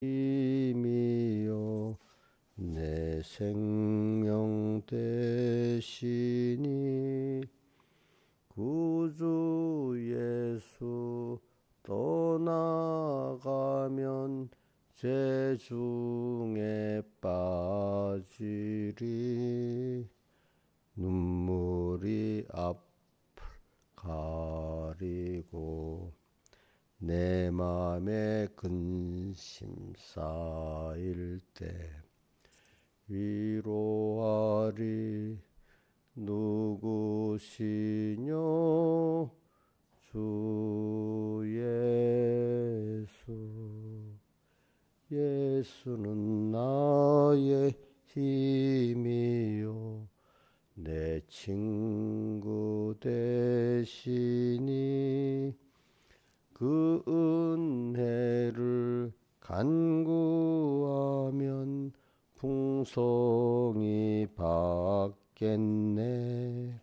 힘이요 내 생명 되시니 구주 예수 떠나가면 죄중에 빠지리. 눈물이 앞을 가리고 내 맘에 근심 쌓일 때 위로하리. 누구시뇨 주 예수. 예수는 나의 힘이요 내 친구 되시니 그 은혜를 간구하면 풍성이 받겠네.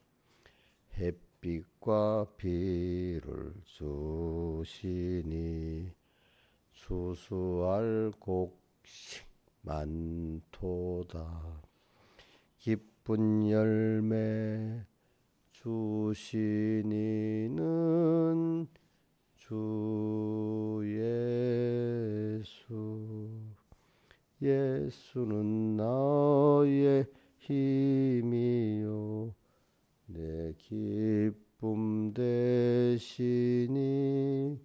햇빛과 비를 주시니 수수할 곡식 많도다. 기쁜 열매 주시니는 주 예수. 예수는 나의 힘이요 내 기쁨 되시니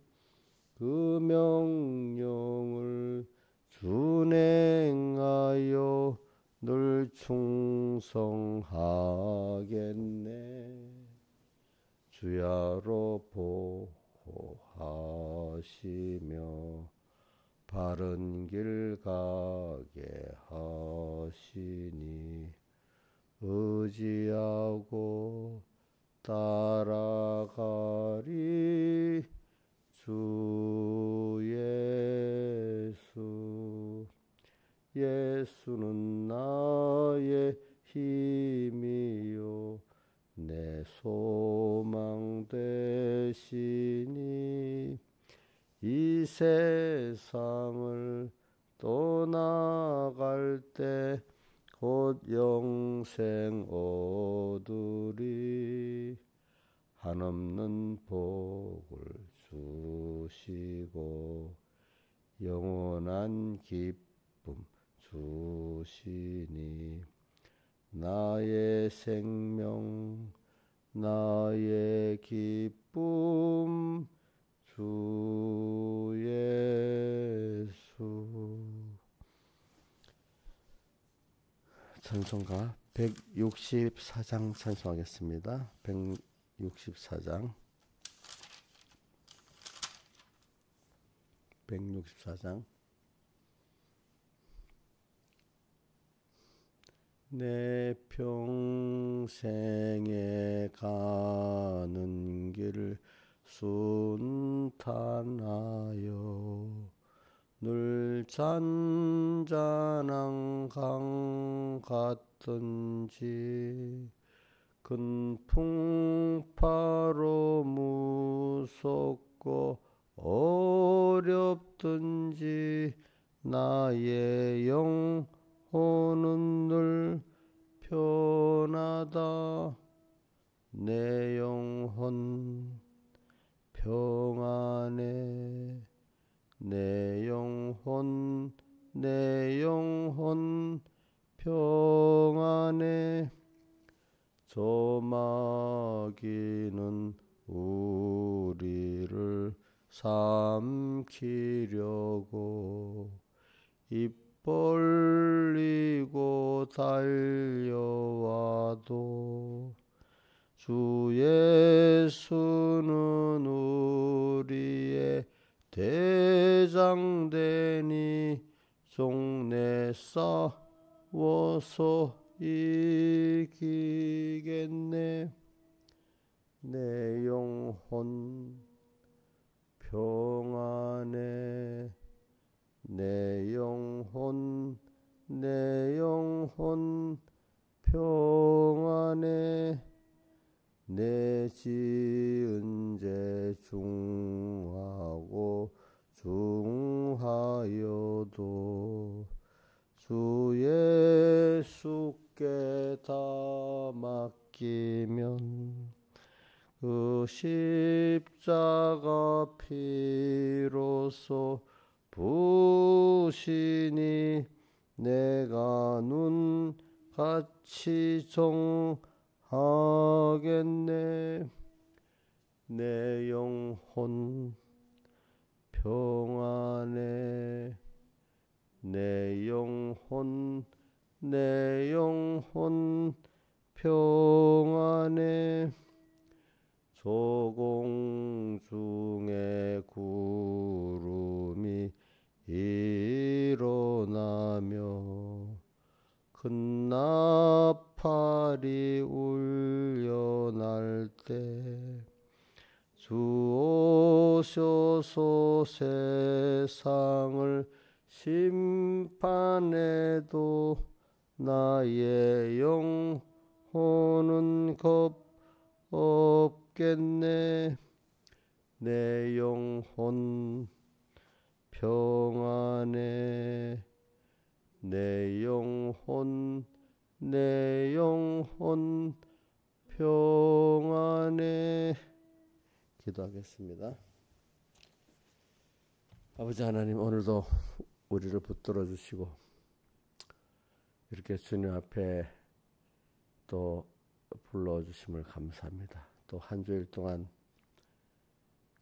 그 명령을 준행하여 늘 충성하겠네. 주야로 보호하시며 바른 길 가게 하시니 의지하고 따라가리. 주 예수. 예수는 나의 힘이요 내 소망 되시니 이 세상을 떠나갈 때 곧 영생 얻으리. 한없는 복을 주시고 영원한 기쁨 주시니 나의 생명 나의 기쁨 주 예수. 찬송가 164장 찬송하겠습니다. 164장 164장. 내 평생에 가는 길 순탄하여 늘 잔잔한 강 같든지 큰 풍파로 무섭고 어렵든지 나의 영혼은 늘 편하다. 내 영혼 평안해. 내 영혼 평안해. 저 마귀는 우리를 삼키려고 입 벌리고 달려와도 주 예수는 우리의 대장되니 종내 싸워서 이기겠네. 내 영혼 평안해. 내 영혼 평안해. 내 지은 죄 중하고 중하여도 주 예수께 다 맡기면 그 십자가 피로써 부신이 내가 눈같이 정하겠네. 내 영혼 평안해. 내 영혼 평안해. 조공중에 구름이 일어나며 큰 나팔이 울려날 때 주 오셔서 세상을 심판해도 나의 영혼은 겁 없겠네. 내 영혼 평안해. 내 영혼 평안해. 기도하겠습니다. 아버지 하나님, 오늘도 우리를 붙들어 주시고 이렇게 주님 앞에 또 불러주심을 감사합니다. 또 한 주일 동안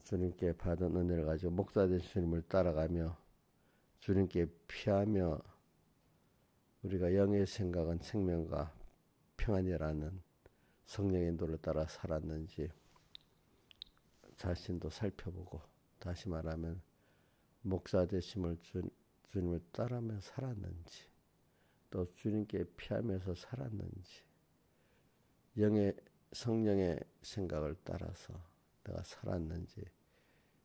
주님께 받은 은혜를 가지고 목사된 주님을 따라가며 주님께 피하며 우리가 영의 생각은 생명과 평안이라는 성령의 인도를 따라 살았는지 자신도 살펴보고, 다시 말하면 목사 되심을 주님을 따라하며 살았는지, 또 주님께 피하면서 살았는지, 성령의 생각을 따라서 내가 살았는지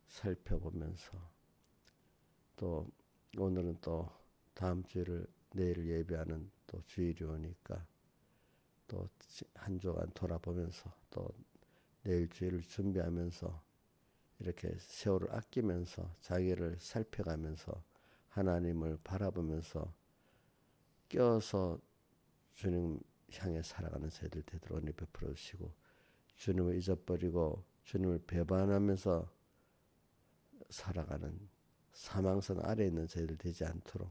살펴보면서, 또 오늘은 또 다음 주일을 내일 예배하는 또 주일이 오니까 또 한 주간 돌아보면서 또 내일 주일을 준비하면서 이렇게 세월을 아끼면서 자기를 살펴가면서 하나님을 바라보면서 껴서 주님 향해 살아가는 저희들 되도록 은혜 베풀어 주시고, 주님을 잊어버리고 주님을 배반하면서 살아가는 사망선 아래에 있는 저희들 되지 않도록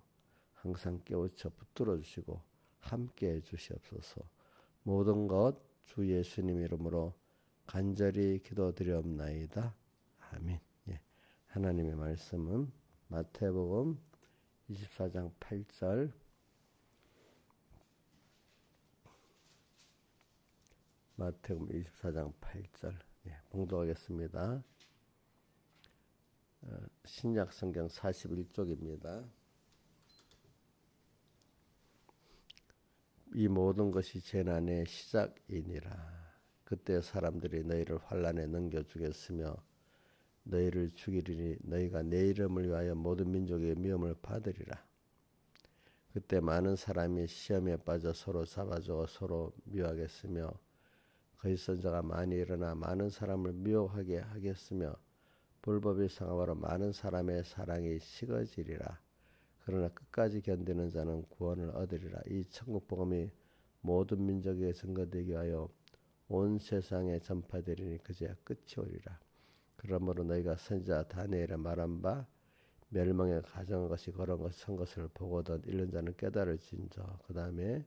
항상 깨우쳐 붙들어 주시고 함께해 주시옵소서. 모든 것 주 예수님 이름으로 간절히 기도드리옵나이다. 아멘. 예. 하나님의 말씀은 마태복음 24장 8절, 마태복음 24장 8절, 예, 봉독하겠습니다. 신약 성경 41쪽입니다. 이 모든 것이 재난의 시작이니라. 그때 사람들이 너희를 환난에 넘겨주겠으며 너희를 죽이리니 너희가 내 이름을 위하여 모든 민족의 미움을 받으리라. 그때 많은 사람이 시험에 빠져 서로 잡아주어 서로 미워하겠으며 거짓 선자가 많이 일어나 많은 사람을 미워하게 하겠으며 불법의 상하로 많은 사람의 사랑이 식어지리라. 그러나 끝까지 견디는 자는 구원을 얻으리라. 이 천국 복음이 모든 민족에게 증거되게 하여 온 세상에 전파되리니 그제야 끝이 오리라. 그러므로 너희가 선지자 다니엘의 말한 바 멸망에 가정한 것이 걸은 것이 선 것을 보거든 읽는 자는 깨달을진저. 그 다음에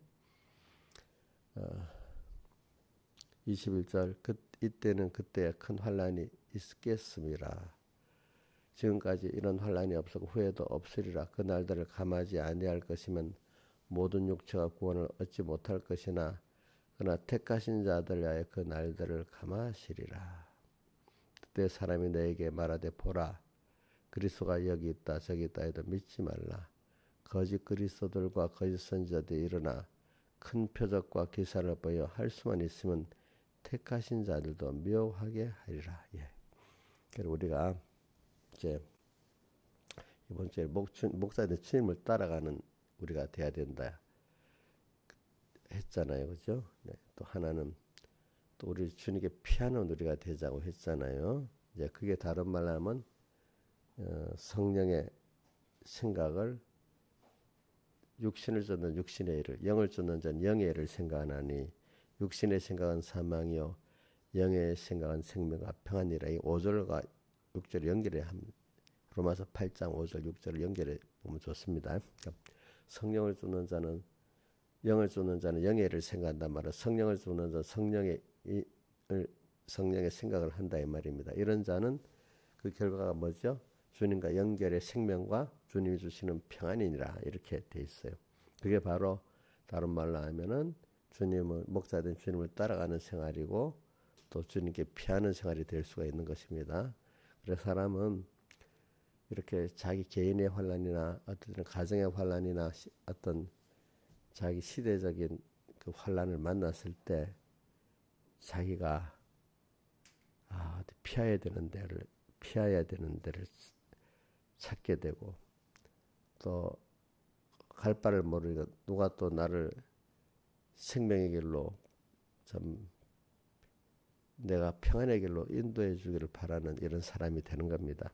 21절, 이때는 그때에 큰 환난이 있겠음이라. 지금까지 이런 환난이 없었고 후에도 없으리라. 그 날들을 감하지 아니할 것이면 모든 육체가 구원을 얻지 못할 것이나 그러나 택하신 자들 위하여 그 날들을 감하시리라. 그때 사람이 너에게 말하되 보라 그리스도가 여기 있다 저기 있다 해도 믿지 말라. 거짓 그리스도들과 거짓 선지자들이 일어나 큰 표적과 기사를 보여 할 수만 있으면 택하신 자들도 미워하게 하리라. 예. 그래서 우리가 이제 이번 주에 목사들 주님을 따라가는 우리가 돼야 된다 했잖아요, 그죠? 네. 또 하나는 또 우리 주님께 피하는 우리가 되자고 했잖아요. 이제 그게 다른 말로 하면 성령의 생각을 육신을 쫓는 육신의 일을, 영을 쫓는 자는 영의 일을 생각하나니 육신의 생각은 사망이요 영의 생각은 생명과 평안이라. 이 5절과 6절을 연결해 합니다. 로마서 8장 5절 6절을 연결해 보면 좋습니다. 그러니까 성령을 쫓는 자는 영을 쫓는 자는 영의 일을 생각한단 말이에요. 성령을 쫓는 자는 성령의 생각을 한다 이 말입니다. 이런 자는 그 결과가 뭐죠? 주님과 연결의 생명과 주님이 주시는 평안이니라 이렇게 돼 있어요. 그게 바로 다른 말로 하면은 주님을 목자된 주님을 따라가는 생활이고 또 주님께 피하는 생활이 될 수가 있는 것입니다. 그래서 사람은 이렇게 자기 개인의 환난이나 어떤 가정의 환난이나 어떤 자기 시대적인 그 환난을 만났을 때 자기가 피해야 되는 데를 찾게 되고 또 갈 바를 모르니까 누가 또 나를 생명의 길로 참 내가 평안의 길로 인도해 주기를 바라는 이런 사람이 되는 겁니다.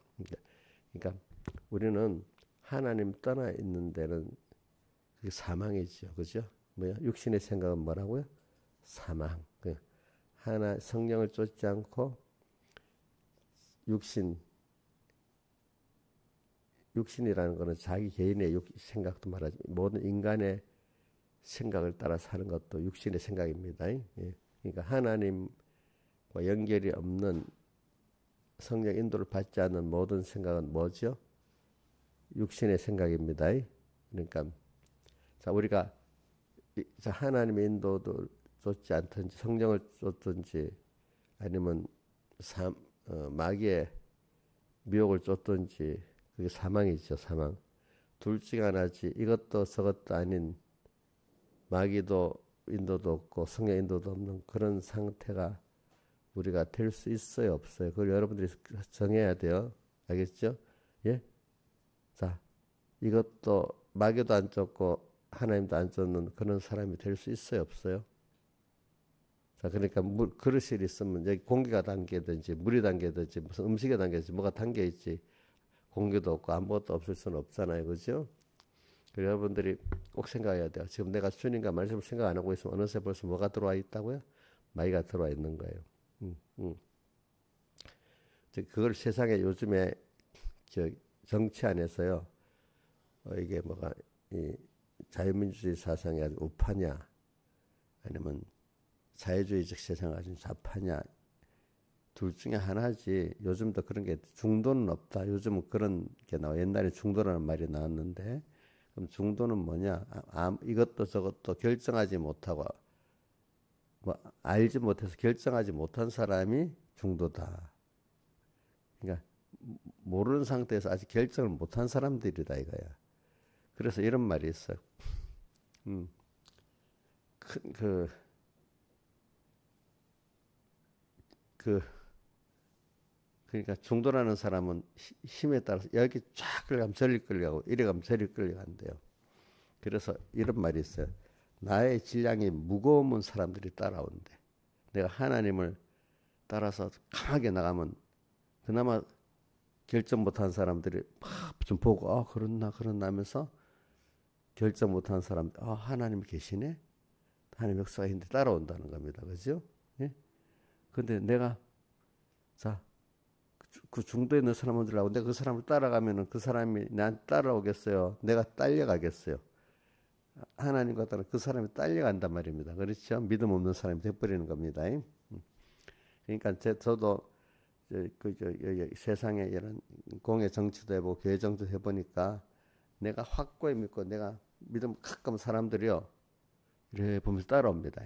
그러니까 우리는 하나님 떠나 있는 데는 그게 사망이죠. 그죠? 뭐야? 육신의 생각은 뭐라고요? 사망. 성령을 쫓지 않고 육신이라는 것은 자기 개인의 생각도 말하지 모든 인간의 생각을 따라 사는 것도 육신의 생각입니다. 예. 그러니까 하나님과 연결이 없는 성령 인도를 받지 않는 모든 생각은 뭐죠? 육신의 생각입니다. 그러니까 자 우리가 하나님의 인도도 쫓지 않든지 성령을 쫓든지 아니면 마귀의 미혹을 쫓든지 그게 사망이죠. 사망. 둘 중에 하나지. 이것도 저것도 아닌 마귀도 인도도 없고 성령 인도도 없는 그런 상태가 우리가 될 수 있어요? 없어요? 그걸 여러분들이 정해야 돼요. 알겠죠? 예? 자, 이것도 마귀도 안 쫓고 하나님도 안 쫓는 그런 사람이 될 수 있어요? 없어요? 자, 그러니까 그릇이 있으면 여기 공기가 담기든지 물이 담기든지 무슨 음식이 담겨있지 뭐가 담겨있지 공기도 없고 아무것도 없을 수는 없잖아요. 그죠? 여러분들이 꼭 생각해야 돼요. 지금 내가 주님과 말씀을 생각 안 하고 있으면 어느새 벌써 뭐가 들어와 있다고요? 마귀가 들어와 있는 거예요. 그걸 세상에 요즘에 정치 안에서요. 이게 뭐가 이 자유민주주의 사상이 아주 우파냐 아니면 자유주의적 세상이 아주 좌파냐 둘 중에 하나지. 요즘도 그런 게 중도는 없다. 요즘은 그런 게 나와. 옛날에 중도라는 말이 나왔는데 그럼 중도는 뭐냐? 이것도 저것도 결정하지 못하고 뭐 알지 못해서 결정하지 못한 사람이 중도다. 그러니까 모르는 상태에서 아직 결정을 못한 사람들이다 이거야. 그래서 이런 말이 있어요. 그러니까 중도라는 사람은 힘에 따라서 여기 쫙 끌려가면 저리 끌려가고 이래 가면 저리 끌려간대요. 그래서 이런 말이 있어요. 나의 질량이 무거우면 사람들이 따라온대. 내가 하나님을 따라서 강하게 나가면 그나마 결정 못한 사람들이 막 좀 보고 그렇나 하면서 결정 못한 사람들 하나님 계시네. 하나님 역사가 있는데 따라온다는 겁니다. 그죠? 예? 근데 내가 그 중도에 있는 사람들하고 내가 그 사람을 따라가면은 그 사람이 나한테 따라오겠어요? 내가 딸려가겠어요? 하나님과 따라 그 사람이 딸려간단 말입니다. 그렇죠? 믿음 없는 사람이 돼버리는 겁니다. 그러니까 저도 세상에 이런 공의 정치도 해보고 교회 정치도 해보니까 내가 확고히 믿고 내가 믿음 가끔 사람들이요 이래 보면서 따라옵니다.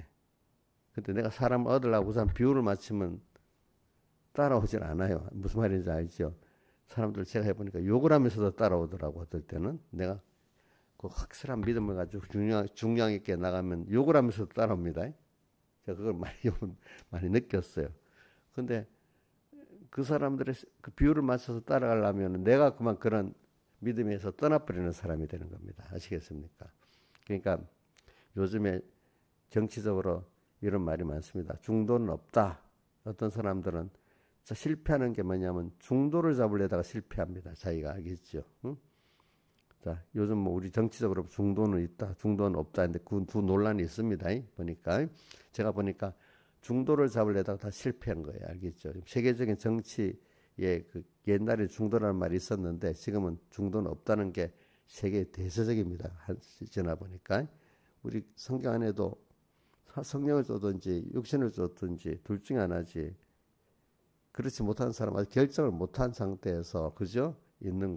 근데 내가 사람을 얻으려고 우선 비율을 맞추면 따라오질 않아요. 무슨 말인지 알죠? 사람들 제가 해보니까 욕을 하면서도 따라오더라고. 어떨 때는 내가 그 확실한 믿음을 가지고 중량 있게 나가면 욕을 하면서도 따라옵니다. 제가 그걸 많이 느꼈어요. 근데 그 사람들의 그 비율을 맞춰서 따라가려면 내가 그만 그런 믿음에서 떠나버리는 사람이 되는 겁니다. 아시겠습니까? 그러니까 요즘에 정치적으로 이런 말이 많습니다. 중도는 없다. 어떤 사람들은 자, 실패하는 게 뭐냐면 중도를 잡으려다가 실패합니다. 자기가 알겠죠? 응? 자, 요즘 뭐 우리 정치적으로 중도는 있다, 중도는 없다. 근데 그 두 논란이 있습니다. 보니까 제가 보니까 중도를 잡으려다가 다 실패한 거예요. 알겠죠? 세계적인 정치에 그 옛날에 중도라는 말이 있었는데 지금은 중도는 없다는 게 세계 대세적입니다. 지나 보니까 우리 성경 안에도 성령을 줬든지 육신을 줬든지 둘 중에 하나지. 그렇지 못한 사람 아직 결정을 못한 상태에서 그죠? 있는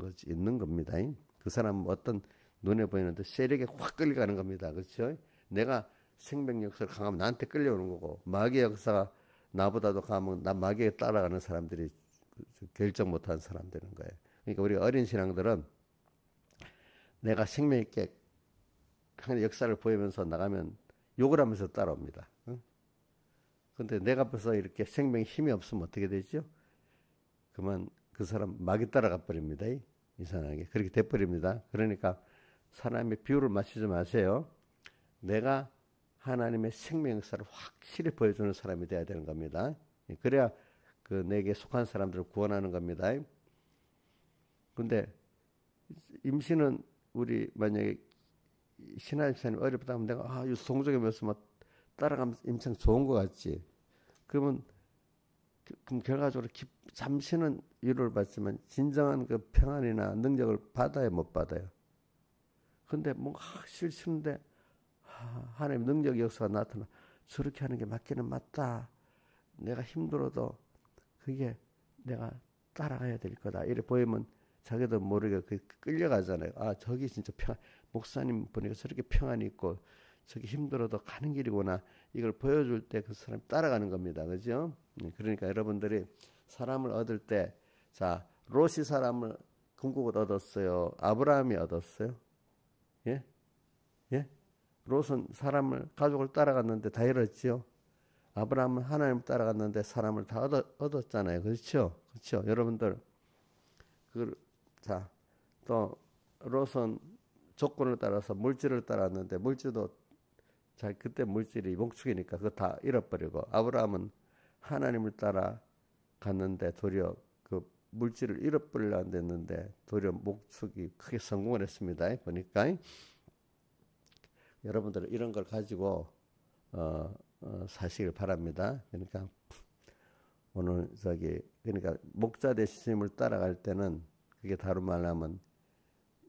겁니다. 그 사람은 어떤 눈에 보이는데 세력에 확 끌려가는 겁니다. 그렇죠? 내가 생명 역사를 강하면 나한테 끌려오는 거고 마귀의 역사가 나보다도 강하면 나 마귀에 따라가는 사람들이 결정 못한 사람 되는 거예요. 그러니까 우리 어린 신앙들은 내가 생명 있게 역사를 보이면서 나가면 욕을 하면서 따라옵니다. 근데 내가 벌써 이렇게 생명에 힘이 없으면 어떻게 되죠? 그만 그 사람 마귀 따라가 버립니다. 이상하게 그렇게 돼버립니다. 그러니까 사람의 비율을 맞추지 마세요. 내가 하나님의 생명 역사를 확실히 보여주는 사람이 돼야 되는 겁니다. 그래야 그 내게 속한 사람들을 구원하는 겁니다. 근데 임신은 우리 만약에 신하 집사님 어렵다 하면 내가 이 성적에 면서 막 따라가면 임상 좋은 것 같지. 그럼 결과적으로 잠시는 위로를 받지만 진정한 그 평안이나 능력을 받아야 못 받아요. 근데 뭔가 실수인데 하나님 능력의 역사가 나타나 저렇게 하는 게 맞기는 맞다. 내가 힘들어도 그게 내가 따라가야 될 거다. 이래 보이면 자기도 모르게 끌려가잖아요. 저기 진짜 목사님 보니까 저렇게 평안이 있고 저기 힘들어도 가는 길이구나. 이걸 보여줄 때 그 사람 따라가는 겁니다. 그죠? 그러니까 여러분들이 사람을 얻을 때, 자, 롯이 사람을 궁극을 얻었어요. 아브라함이 얻었어요. 예? 예? 롯은 가족을 따라갔는데 다 잃었지요. 아브라함은 하나님을 따라갔는데 사람을 다 얻었잖아요. 그렇죠? 그렇죠? 여러분들, 자, 또 롯은 조건을 따라서 물질을 따랐는데 물질도 자, 그때 물질이 목축이니까 그거 다 잃어버리고 아브라함은 하나님을 따라 갔는데 도리어 그 물질을 잃어버리려 안 됐는데 도리어 목축이 크게 성공을 했습니다. 보니까 여러분들은 이런 걸 가지고 사시길 바랍니다. 그러니까 오늘 그러니까 목자 되신 스님을 따라갈 때는 그게 다른 말로 하면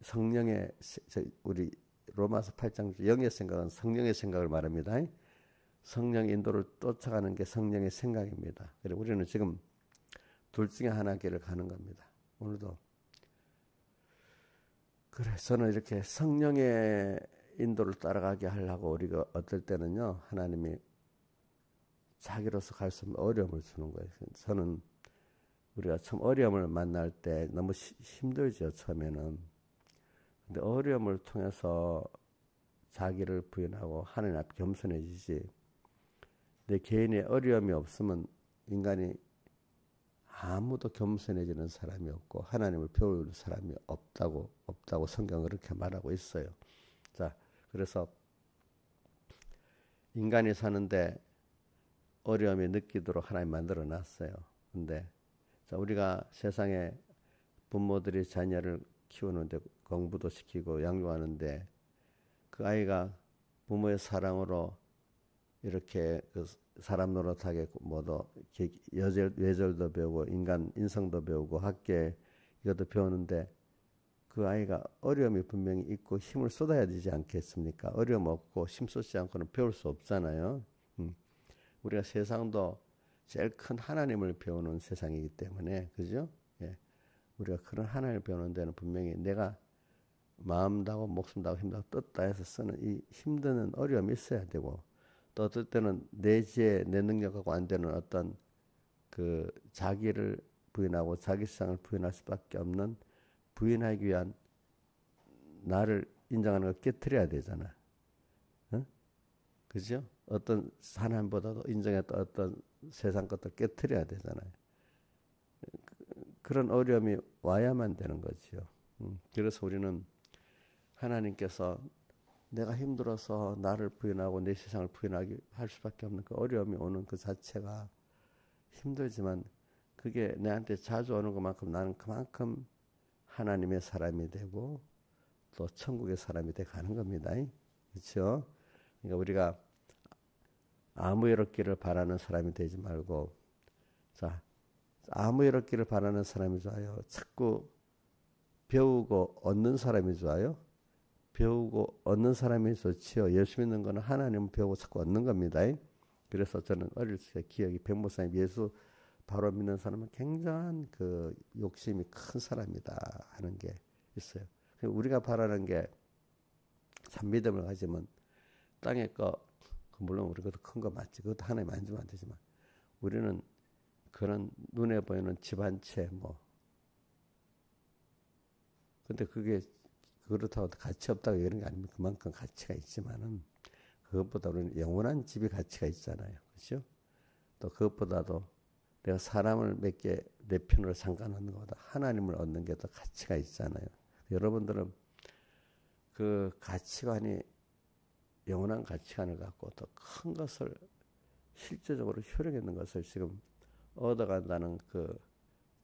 성령의 우리 로마서 8장 영의 생각은 성령의 생각을 말합니다. 성령의 인도를 쫓아가는 게 성령의 생각입니다. 그리고 우리는 지금 둘 중에 하나 길을 가는 겁니다. 오늘도 그래서는 이렇게 성령의 인도를 따라가게 하려고 우리가 어떨 때는요 하나님이 자기로서 갈 수 없는 어려움을 주는 거예요. 저는 우리가 처음 어려움을 만날 때 너무 힘들죠 처음에는. 근데 어려움을 통해서 자기를 부인하고 하나님 앞에 겸손해지지. 내 개인의 어려움이 없으면 인간이 아무도 겸손해지는 사람이 없고 하나님을 배울 사람이 없다고 성경은 그렇게 말하고 있어요. 자, 그래서 인간이 사는데 어려움이 느끼도록 하나님 만들어 놨어요. 근데 자, 우리가 세상에 부모들이 자녀를 키우는데 공부도 시키고 양육하는데 그 아이가 부모의 사랑으로 이렇게 그 사람 노릇하게 뭐도 예절도 배우고 인성도 배우고 학계 이것도 배우는데 그 아이가 어려움이 분명히 있고 힘을 쏟아야 되지 않겠습니까? 어려움 없고 힘 쏟지 않고는 배울 수 없잖아요. 우리가 세상도 제일 큰 하나님을 배우는 세상이기 때문에 그죠? 예. 우리가 그런 하나님을 배우는 데는 분명히 내가 마음 다하고 목숨 다하고 힘 다하고 뜻 다해서 쓰는 이 힘드는 어려움이 있어야 되고 또 어떨 때는 내 지혜 내 능력하고 안 되는 어떤 그 자기를 부인하고 자기 세상을 부인할 수밖에 없는 부인하기 위한 나를 인정하는 걸 깨트려야 되잖아. 어? 그죠? 어떤 하나님보다도 인정했던 어떤 세상 것들 깨트려야 되잖아요. 그런 어려움이 와야만 되는 거지요. 그래서 우리는 하나님께서 내가 힘들어서 나를 부인하고 내 세상을 부인하게 할 수밖에 없는 그 어려움이 오는 그 자체가 힘들지만 그게 내한테 자주 오는 것만큼 나는 그만큼 하나님의 사람이 되고 또 천국의 사람이 돼 가는 겁니다. 그렇죠? 그러니까 우리가 아무 일 없기를 바라는 사람이 되지 말고, 자, 아무 일 없기를 바라는 사람이 좋아요? 자꾸 배우고 얻는 사람이 좋아요? 배우고 얻는 사람이 좋지요. 예수 믿는 거는 하나님을 배우고 자꾸 얻는 겁니다. 그래서 저는 어릴 때 기억이 백목사님 예수 바로 믿는 사람은 굉장한 그 욕심이 큰 사람이다 하는 게 있어요. 우리가 바라는 게 참 믿음을 가지면 땅의 거, 물론 우리 것도 큰 거 맞지. 그것도 하나님 만지면 안 되지만 우리는 그런 눈에 보이는 집 한 채 뭐. 근데 그게 그렇다고 가치 없다고 이런 게 아니면 그만큼 가치가 있지만은 그것보다 우리는 영원한 집이 가치가 있잖아요. 그렇죠? 또 그것보다도 내가 사람을 몇 개 내 편으로 상관없는 것보다 하나님을 얻는 게 더 가치가 있잖아요. 여러분들은 그 가치관이 영원한 가치관을 갖고 더 큰 것을 실제적으로 효력있는 것을 지금 얻어간다는 그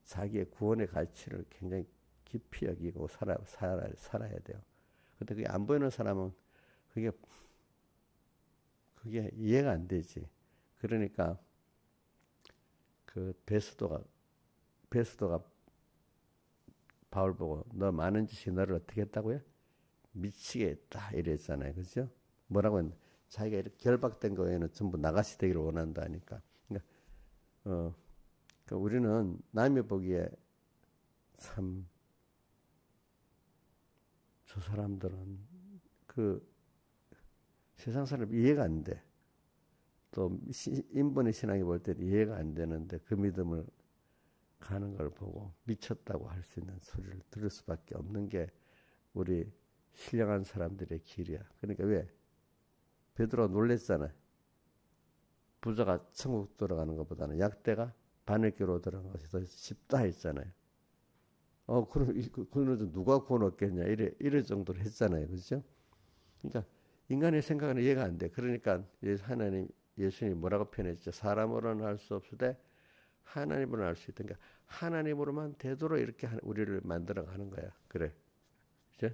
자기의 구원의 가치를 굉장히 깊이 여기고 살아야 돼요. 근데 그게 안 보이는 사람은 그게 이해가 안 되지. 그러니까 그 베스도가 바울 보고 너 많은 짓이 너를 어떻게 했다고요? 미치게 했다 이랬잖아요. 그죠? 뭐라고 했는데 자기가 이렇게 결박된 거에는 전부 나가시 되기를 원한다니까. 그러니까 우리는 남이 보기에 참 저 사람들은 그 세상 사람 이해가 안 돼. 또 인본의 신앙이 볼 때 이해가 안 되는데 그 믿음을 가는 걸 보고 미쳤다고 할 수 있는 소리를 들을 수밖에 없는 게 우리 신령한 사람들의 길이야. 그러니까 왜? 베드로가 놀랬잖아요. 부자가 천국 들어가는 것보다는 약대가 바늘기로 들어가는 것이 더 쉽다 했잖아요. 그럼 누가 구원 얻겠냐 이래 정도로 했잖아요. 그렇죠? 그러니까 인간의 생각은 이해가 안 돼. 그러니까 예수님이 뭐라고 표현했죠? 사람으로는 할 수 없으되 하나님으로는 할 수 있다. 그러니까 하나님으로만 되도록 이렇게 우리를 만들어가는 거야. 그래. 그죠?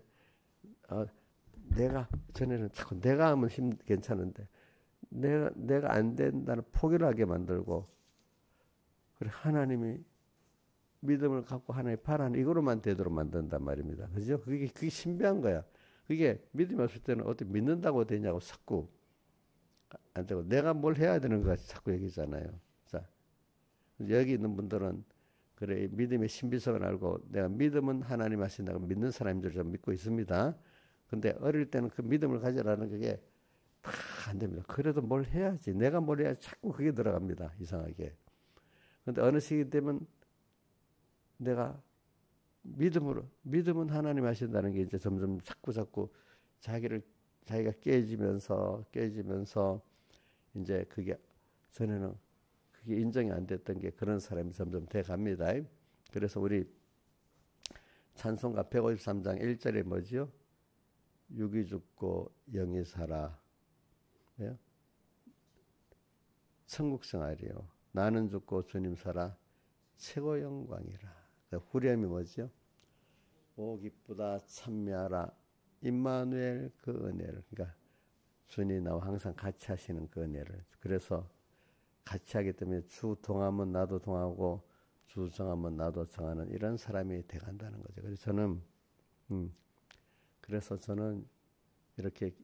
전에는 자꾸 내가 하면 괜찮은데 내가 안 된다는 포기를 하게 만들고, 그래 하나님이 믿음을 갖고 하나님 바라는 이거로만 되도록 만든단 말입니다. 그죠? 그게 신비한 거야. 그게 믿음이 없을 때는 어떻게 믿는다고 되냐고 자꾸 안 되고 내가 뭘 해야 되는 거 같이 자꾸 얘기잖아요. 자, 여기 있는 분들은 그래 믿음의 신비성을 알고 내가 믿음은 하나님 하신다고 믿는 사람들 좀 믿고 있습니다. 근데 어릴 때는 그 믿음을 가지라는 그게 다 안 됩니다. 그래도 뭘 해야지. 내가 뭘 해야지 자꾸 그게 들어갑니다. 이상하게. 근데 어느 시기 되면 내가 믿음은 하나님 하신다는 게 이제 점점 자꾸 자기가 깨지면서 이제 그게 전에는 그게 인정이 안 됐던 게 그런 사람이 점점 돼 갑니다. 그래서 우리 찬송가 153장 1절에 뭐지요? 육이 죽고 영이 살아. 네? 천국 생활이요. 나는 죽고 주님 살아 최고 영광이라. 후렴이 뭐죠? 오 기쁘다 참미하라 임마누엘 그 은혜를. 그러니까 주님 나와 항상 같이 하시는 그 은혜를. 그래서 같이 하기 때문에 주 동하면 나도 동하고 주 정하면 나도 정하는 이런 사람이 돼간다는 거죠. 그래서 저는 이렇게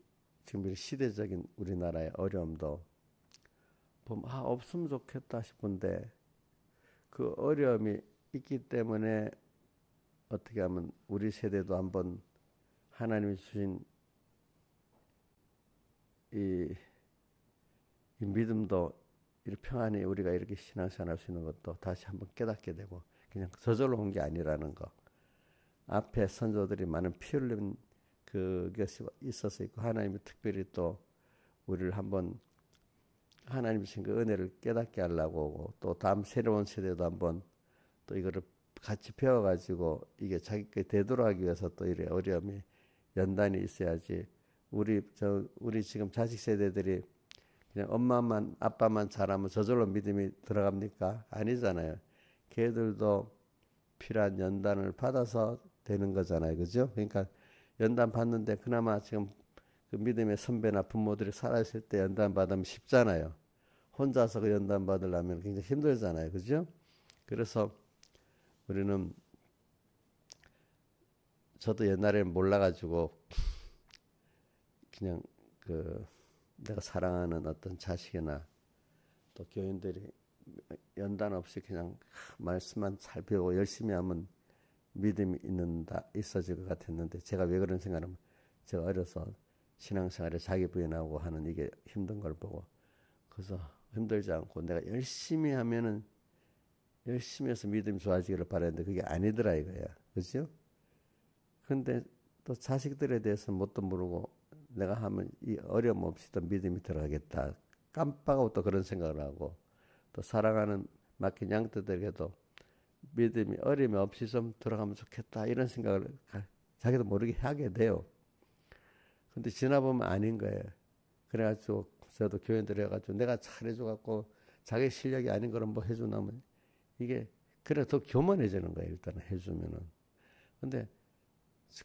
지금 시대적인 우리나라의 어려움도 보면 없으면 좋겠다 싶은데 그 어려움이 있기 때문에 어떻게 하면 우리 세대도 한번 하나님이 주신 이 믿음도 이렇게 평안히 우리가 이렇게 신앙생활 할 수 있는 것도 다시 한번 깨닫게 되고 그냥 저절로 온 게 아니라는 거. 앞에 선조들이 많은 피 흘린 그것이 있어서 있고 하나님이 특별히 또 우리를 한번 하나님이 주신 그 은혜를 깨닫게 하려고 또 다음 새로운 세대도 한번 또 이거를 같이 배워가지고 이게 자기께 되돌아가기 위해서 또 이래 어려움이 연단이 있어야지. 우리 지금 자식 세대들이 그냥 엄마만 아빠만 잘하면 저절로 믿음이 들어갑니까? 아니잖아요. 걔들도 필요한 연단을 받아서 되는 거잖아요. 그죠? 그러니까 연단 받는데 그나마 지금 그 믿음의 선배나 부모들이 살아있을 때 연단 받으면 쉽잖아요. 혼자서 그 연단 받으려면 굉장히 힘들잖아요. 그죠? 그래서 우리는 저도 옛날에 몰라가지고 그냥 그 내가 사랑하는 어떤 자식이나 또 교인들이 연단 없이 그냥 말씀만 잘 배우고 열심히 하면 믿음이 있어질 것 같았는데 제가 왜 그런 생각을 하면 제가 어려서 신앙생활에 자기 부인하고 하는 이게 힘든 걸 보고 그래서 힘들지 않고 내가 열심히 하면은 열심히 해서 믿음이 좋아지기를 바랬는데 그게 아니더라 이거야. 그죠? 근데 또 자식들에 대해서 뭣도 모르고 내가 하면 이 어려움 없이 또 믿음이 들어가겠다. 깜빡하고 또 그런 생각을 하고 또 사랑하는 맡긴 양떼들에게도 믿음이 어려움이 없이 좀 들어가면 좋겠다 이런 생각을 자기도 모르게 하게 돼요. 근데 지나보면 아닌 거예요. 그래가지고 저도 교인들 해가지고 내가 잘해줘갖고 자기 실력이 아닌 거는 뭐 해주나면 이게 그래 더 교만해지는 거예요. 일단은 해주면은. 근데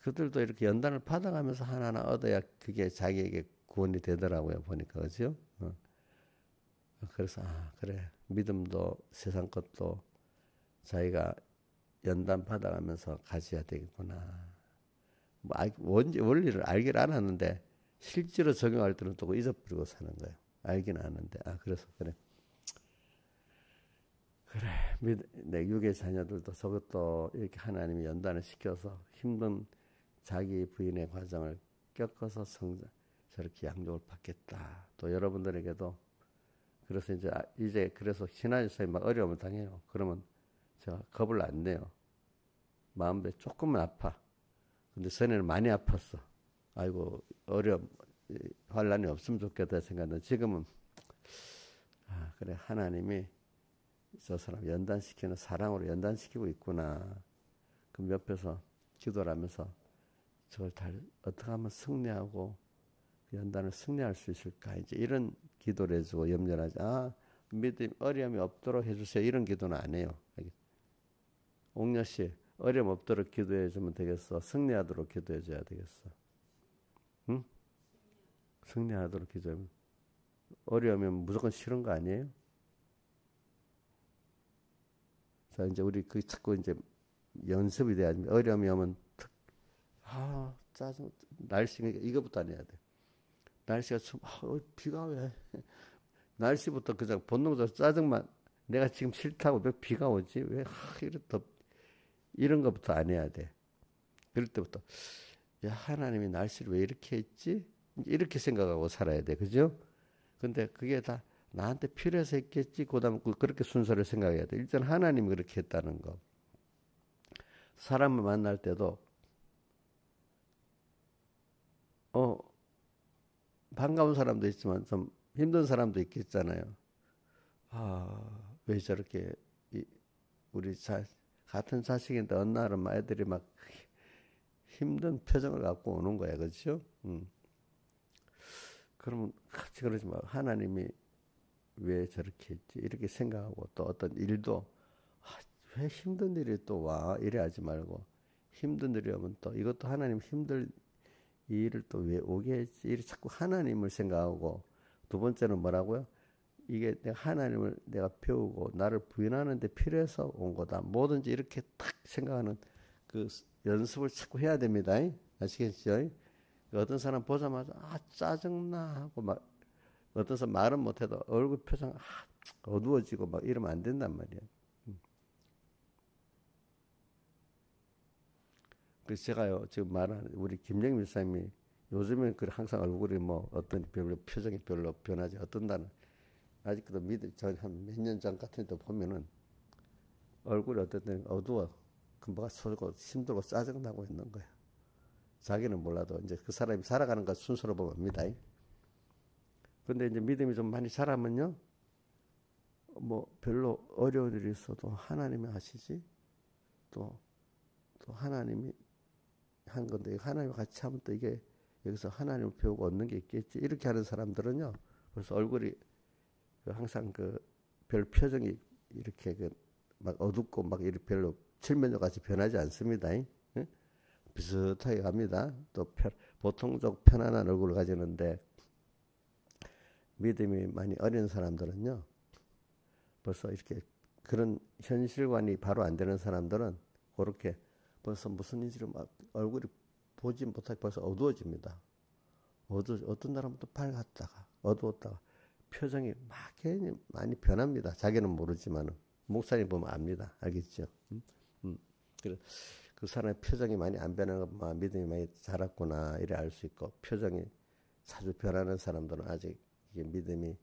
그들도 이렇게 연단을 받아가면서 하나하나 얻어야 그게 자기에게 구원이 되더라고요. 보니까 그죠? 그래서 그래 믿음도 세상 것도 자기가 연단 받아가면서 가져야 되겠구나. 뭐 원리를 알긴 알았는데 실제로 적용할 때는 또 잊어버리고 사는 거예요. 알긴 아는데 그래서 그래 내 육의 자녀들도 저것도 이렇게 하나님이 연단을 시켜서 힘든 자기 부인의 과정을 겪어서 저렇게 양육을 받겠다. 또 여러분들에게도 그래서 이제 그래서 신앙에서 막 어려움을 당해요. 그러면 제가 겁을 안 내요. 마음에 조금은 아파. 근데 전에는 많이 아팠어. 아이고 어려움 환란이 없으면 좋겠다 생각했는데 지금은 그래 하나님이 저 사람 연단시키는 사랑으로 연단시키고 있구나. 그럼 옆에서 기도를 하면서 저걸 어떻게 하면 승리하고 연단을 승리할 수 있을까? 이제 이런 기도를 해주고 염려하지. 믿음 어려움이 없도록 해주세요. 이런 기도는 안 해요. 옥녀 씨 어려움 없도록 기도해 주면 되겠어. 승리하도록 기도해 줘야 되겠어. 응? 승리하도록 기도하면 어려우면 무조건 싫은 거 아니에요? 자 이제 우리 그 자꾸 이제 연습이 돼야지. 어려움이 오면 짜증 날씨가 이거부터 안 해야 돼. 날씨가 비가 왜 날씨부터 그냥 본능적으로 짜증만 내가 지금 싫다고 왜 비가 오지 왜 이런 것부터 안 해야 돼. 그럴 때부터 야 하나님이 날씨를 왜 이렇게 했지 이렇게 생각하고 살아야 돼. 그죠? 근데 그게 다 나한테 필요해서 했겠지. 그다음 그렇게 순서를 생각해야 돼. 일단 하나님이 그렇게 했다는 거. 사람을 만날 때도 반가운 사람도 있지만 좀 힘든 사람도 있겠잖아요. 왜 저렇게 우리 같은 자식인데 어느 날은 막 애들이 막 힘든 표정을 갖고 오는 거야. 그렇죠? 그러면 같이 그러지 마. 하나님이 왜 저렇게 했지? 이렇게 생각하고 또 어떤 일도 왜 힘든 일이 또 와? 이래 하지 말고 힘든 일이 오면 또 이것도 하나님 힘들 이 일을 또 왜 오게 했지? 이렇게 자꾸 하나님을 생각하고 두 번째는 뭐라고요? 이게 내가 하나님을 내가 배우고 나를 부인하는 데 필요해서 온 거다. 뭐든지 이렇게 딱 생각하는 그 연습을 자꾸 해야 됩니다. 아시겠죠? 어떤 사람 보자마자 짜증나 하고 막 어떤 사람 말은 못해도 얼굴 표정 어두워지고 막 이러면 안 된단 말이에요. 그래서 제가요 지금 말하는 우리 김영민 목사님이 요즘엔 그 항상 얼굴이 뭐 어떤 표정이 별로 변하지 어떤 날은 아직도 한 몇 년 전 같은 때 보면은 얼굴이 어떤 때는 어두워 뭐가 쏘고 힘들고 짜증나고 있는 거야. 자기는 몰라도 이제 그 사람이 살아가는 것 순서로 보면 압니다. 근데 이제 믿음이 좀 많이 자라면요 뭐 별로 어려운 일이 있어도 하나님이 하시지 또 하나님이 한 건데 하나님과 같이 하면 또 이게 여기서 하나님을 배우고 얻는 게 있겠지 이렇게 하는 사람들은요 그래서 얼굴이 항상 그 별 표정이 이렇게 막 어둡고 막 이렇게 별로 칠면조 같이 변하지 않습니다. 예? 비슷하게 갑니다. 또 보통적 편안한 얼굴을 가지는데 믿음이 많이 어린 사람들은요. 벌써 이렇게 그런 현실관이 바로 안 되는 사람들은 그렇게 벌써 무슨 일을 막 얼굴이 보지 못하게 벌써 어두워집니다. 어떤 사람은 또 밝았다가 어두웠다가 표정이 막 괜히 많이 변합니다. 자기는 모르지만은 목사님 보면 압니다. 알겠죠? 그 사람의 표정이 많이 안 변하는 것만 믿음이 많이 자랐구나 이래 알 수 있고 표정이 자주 변하는 사람들은 아직 이게 믿음이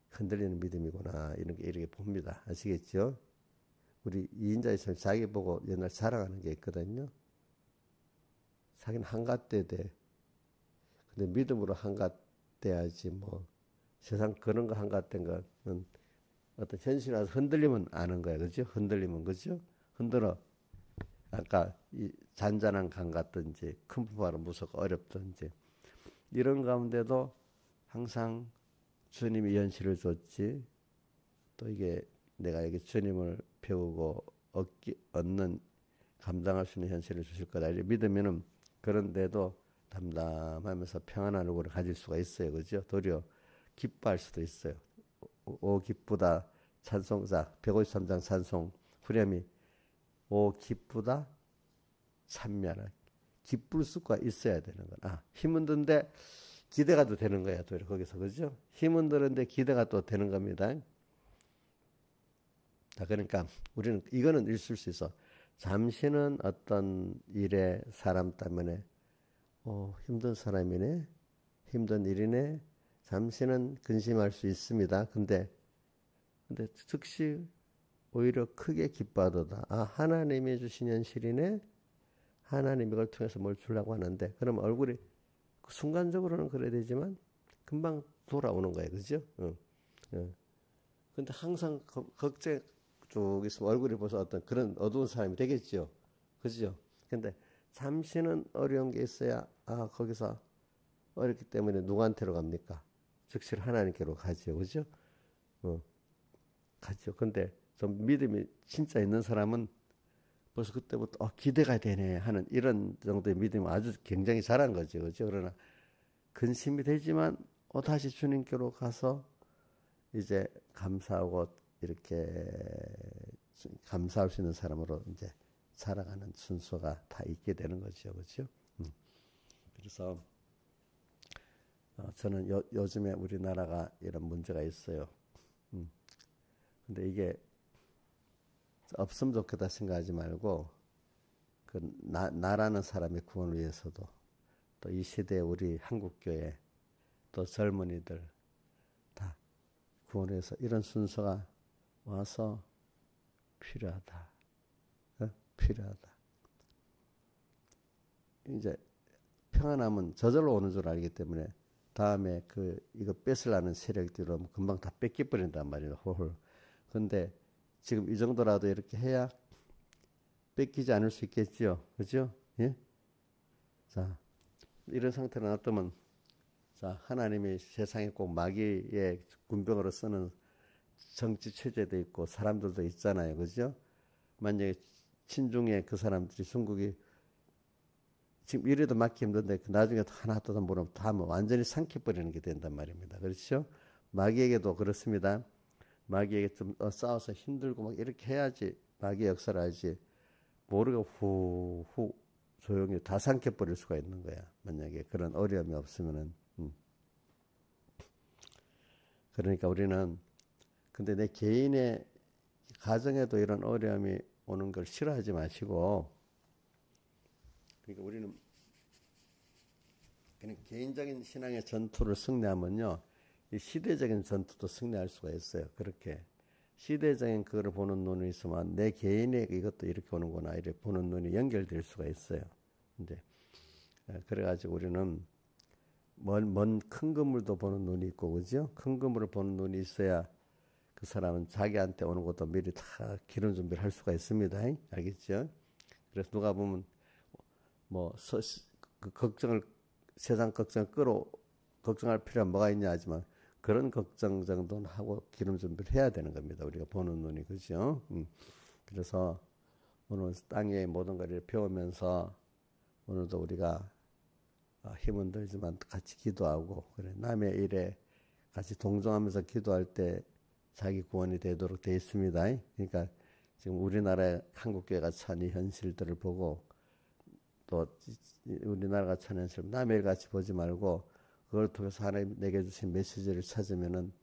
흔들리는 믿음이구나 이런 게 이렇게 봅니다. 아시겠죠? 우리 이인자 있으면 자기 보고 옛날 자랑하는 게 있거든요. 자기는 한갓대 돼. 근데 믿음으로 한갓돼야지 뭐 세상 그런 거 한갓된 거는 어떤 현실에 와서 흔들리면 아는 거야. 그죠? 흔들리면 그죠? 흔들어. 아까 이 잔잔한 강 같든지 큰 부하로 무섭고 어렵든지 이런 가운데도 항상 주님이 현실을 줬지. 또 이게 내가 여기 주님을 배우고 얻는 감당할 수 있는 현실을 주실 거다. 믿으면은 그런데도 담담하면서 평안한 얼굴을 가질 수가 있어요. 그죠? 도리어 기뻐할 수도 있어요. 오 기쁘다 찬송자 153장 찬송 후렴이 오 기쁘다 찬미하라. 기쁠 수가 있어야 되는 거야. 힘은 든데 기대가 또 되는 거야. 또 거기서 그죠? 힘은 드는데 기대가 또 되는 겁니다. 자, 그러니까 우리는 이거는 있을 수 있어. 잠시는 어떤 일에 사람 때문에 힘든 사람이네, 힘든 일이네. 잠시는 근심할 수 있습니다. 근데 즉시 오히려 크게 기뻐하도다. 하나님이 주신 현실이네. 하나님이 이걸 통해서 뭘 주려고 하는데, 그럼 얼굴이 순간적으로는 그래야 되지만 금방 돌아오는 거예요. 그죠? 근데 항상 걱정 쭉 있으면 얼굴이 벌써 어떤 그런 어두운 사람이 되겠죠. 그죠? 근데 잠시는 어려운 게 있어야, 거기서 어렵기 때문에 누구한테로 갑니까? 즉시 하나님께로 가죠. 그죠? 가죠. 근데 좀 믿음이 진짜 있는 사람은 벌써 그때부터 기대가 되네 하는 이런 정도의 믿음이 아주 굉장히 잘한 거죠. 그죠? 그러나 근심이 되지만 다시 주님께로 가서 이제 감사하고 이렇게 감사할 수 있는 사람으로 이제 살아가는 순서가 다 있게 되는 거죠. 그죠? 그래서 저는 요즘에 우리나라가 이런 문제가 있어요. 근데 이게 없으면 좋겠다 생각하지 말고 나라는 사람의 구원을 위해서도 또 이 시대에 우리 한국교회 또 젊은이들 다 구원해서 이런 순서가 와서 필요하다. 필요하다. 이제 평안함은 저절로 오는 줄 알기 때문에 다음에 이거 뺏으려는 세력들이 오면 금방 다 뺏겨버린단 말이에요. 근데 지금 이 정도라도 이렇게 해야 뺏기지 않을 수 있겠죠. 그죠? 예? 자, 이런 상태로 놔두면, 자, 하나님이 세상에 꼭 마귀의 군병으로 쓰는 정치 체제도 있고 사람들도 있잖아요. 그죠? 만약에 친중에 그 사람들이 중국이 지금 이래도 막기 힘든데 나중에 하나 또 물으면 다 뭐 완전히 삼켜버리는 게 된단 말입니다. 그렇죠? 마귀에게도 그렇습니다. 마귀에게 좀 싸워서 힘들고 막 이렇게 해야지 마귀의 역사를 알지 모르고 후 조용히 다 삼켜버릴 수가 있는 거야. 만약에 그런 어려움이 없으면은. 그러니까 우리는 근데 내 개인의 가정에도 이런 어려움이 오는 걸 싫어하지 마시고, 그러니까 우리는 그냥 개인적인 신앙의 전투를 승리하면요, 이 시대적인 전투도 승리할 수가 있어요. 그렇게 시대적인 그거를 보는 눈이 있으면 내 개인의 이것도 이렇게 오는구나 이렇게 보는 눈이 연결될 수가 있어요. 근데 그래가지고 우리는 먼 큰 건물도 보는 눈이 있고, 그죠? 큰 건물을 보는 눈이 있어야 그 사람은 자기한테 오는 것도 미리 다 기름 준비를 할 수가 있습니다. 알겠죠? 그래서 누가 보면 그 세상 걱정을 걱정할 필요가 뭐가 있냐 하지만 그런 걱정 정도는 하고 기름 준비를 해야 되는 겁니다. 우리가 보는 눈이. 그죠? 그래서 오늘 땅의 모든 것을 배우면서 오늘도 우리가 힘은 들지만 같이 기도하고 그래 남의 일에 같이 동정하면서 기도할 때 자기 구원이 되도록 되어 있습니다. 그러니까 지금 우리나라의 한국교회가 처한 이 현실들을 보고 또 우리나라가 처한 현실 남의 일 같이 보지 말고 그걸 통해서 하나님 내게 주신 메시지를 찾으면은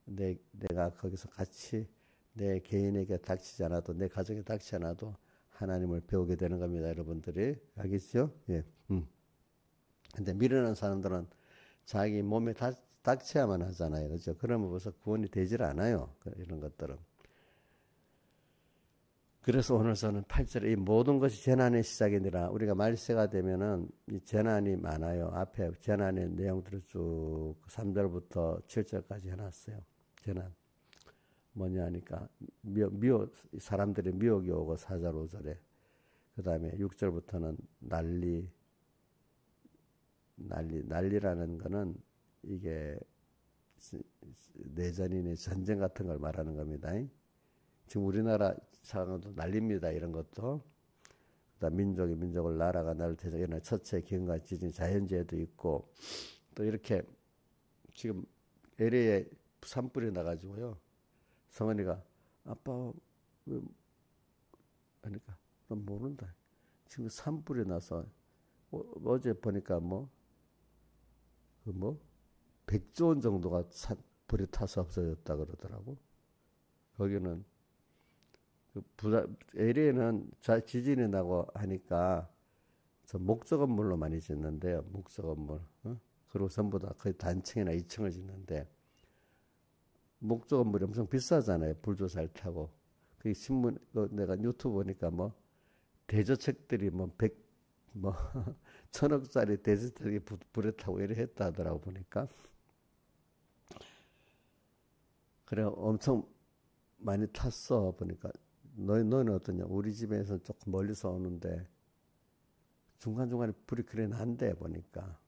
내가 거기서 같이 내 개인에게 닥치지 않아도 내 가정에 닥치지 않아도 하나님을 배우게 되는 겁니다. 여러분들이 알겠죠? 예. 근데 미련한 사람들은 자기 몸에 닥쳐야만 하잖아요. 그렇죠? 그러면 벌써 구원이 되질 않아요. 이런 것들은. 그래서 오늘 저는 8절에 이 모든 것이 재난의 시작이니라. 우리가 말세가 되면은 이 재난이 많아요. 앞에 재난의 내용들을 쭉 3절부터 7절까지 해놨어요. 재난. 뭐냐 하니까 사람들의 미혹이 오고 4절 5절에 그 다음에 6절부터는 난리라는 거는 이게 내전이니 전쟁 같은 걸 말하는 겁니다. 지금 우리나라 상황도 난립니다. 이런 것도. 그다음 민족을 나라가 나를 대적하는 첫째 기근과 지진 자연재해도 있고 또 이렇게 지금 LA에 산불이 나가지고요. 성은이가 아빠 그러니까 넌 모른다. 지금 산불이 나서 어제 보니까 100조 원 정도가 불이 타서 없어졌다 그러더라고. 거기는 LA는 지진이 나고 하니까 저 목조 건물로 많이 짓는데요. 목조 건물. 그리고 전부 다 거의 단층이나 2층을 짓는데 목조 건물이 엄청 비싸잖아요. 불도 잘 타고. 그 신문 내가 유튜브 보니까 대저택들이 1000억짜리 대저택이 불에 타고 이래 했다 하더라고 보니까. 그래 엄청 많이 탔어 보니까. 너는 어떠냐? 우리 집에서 조금 멀리서 오는데 중간중간에 불이 그래 난대 보니까.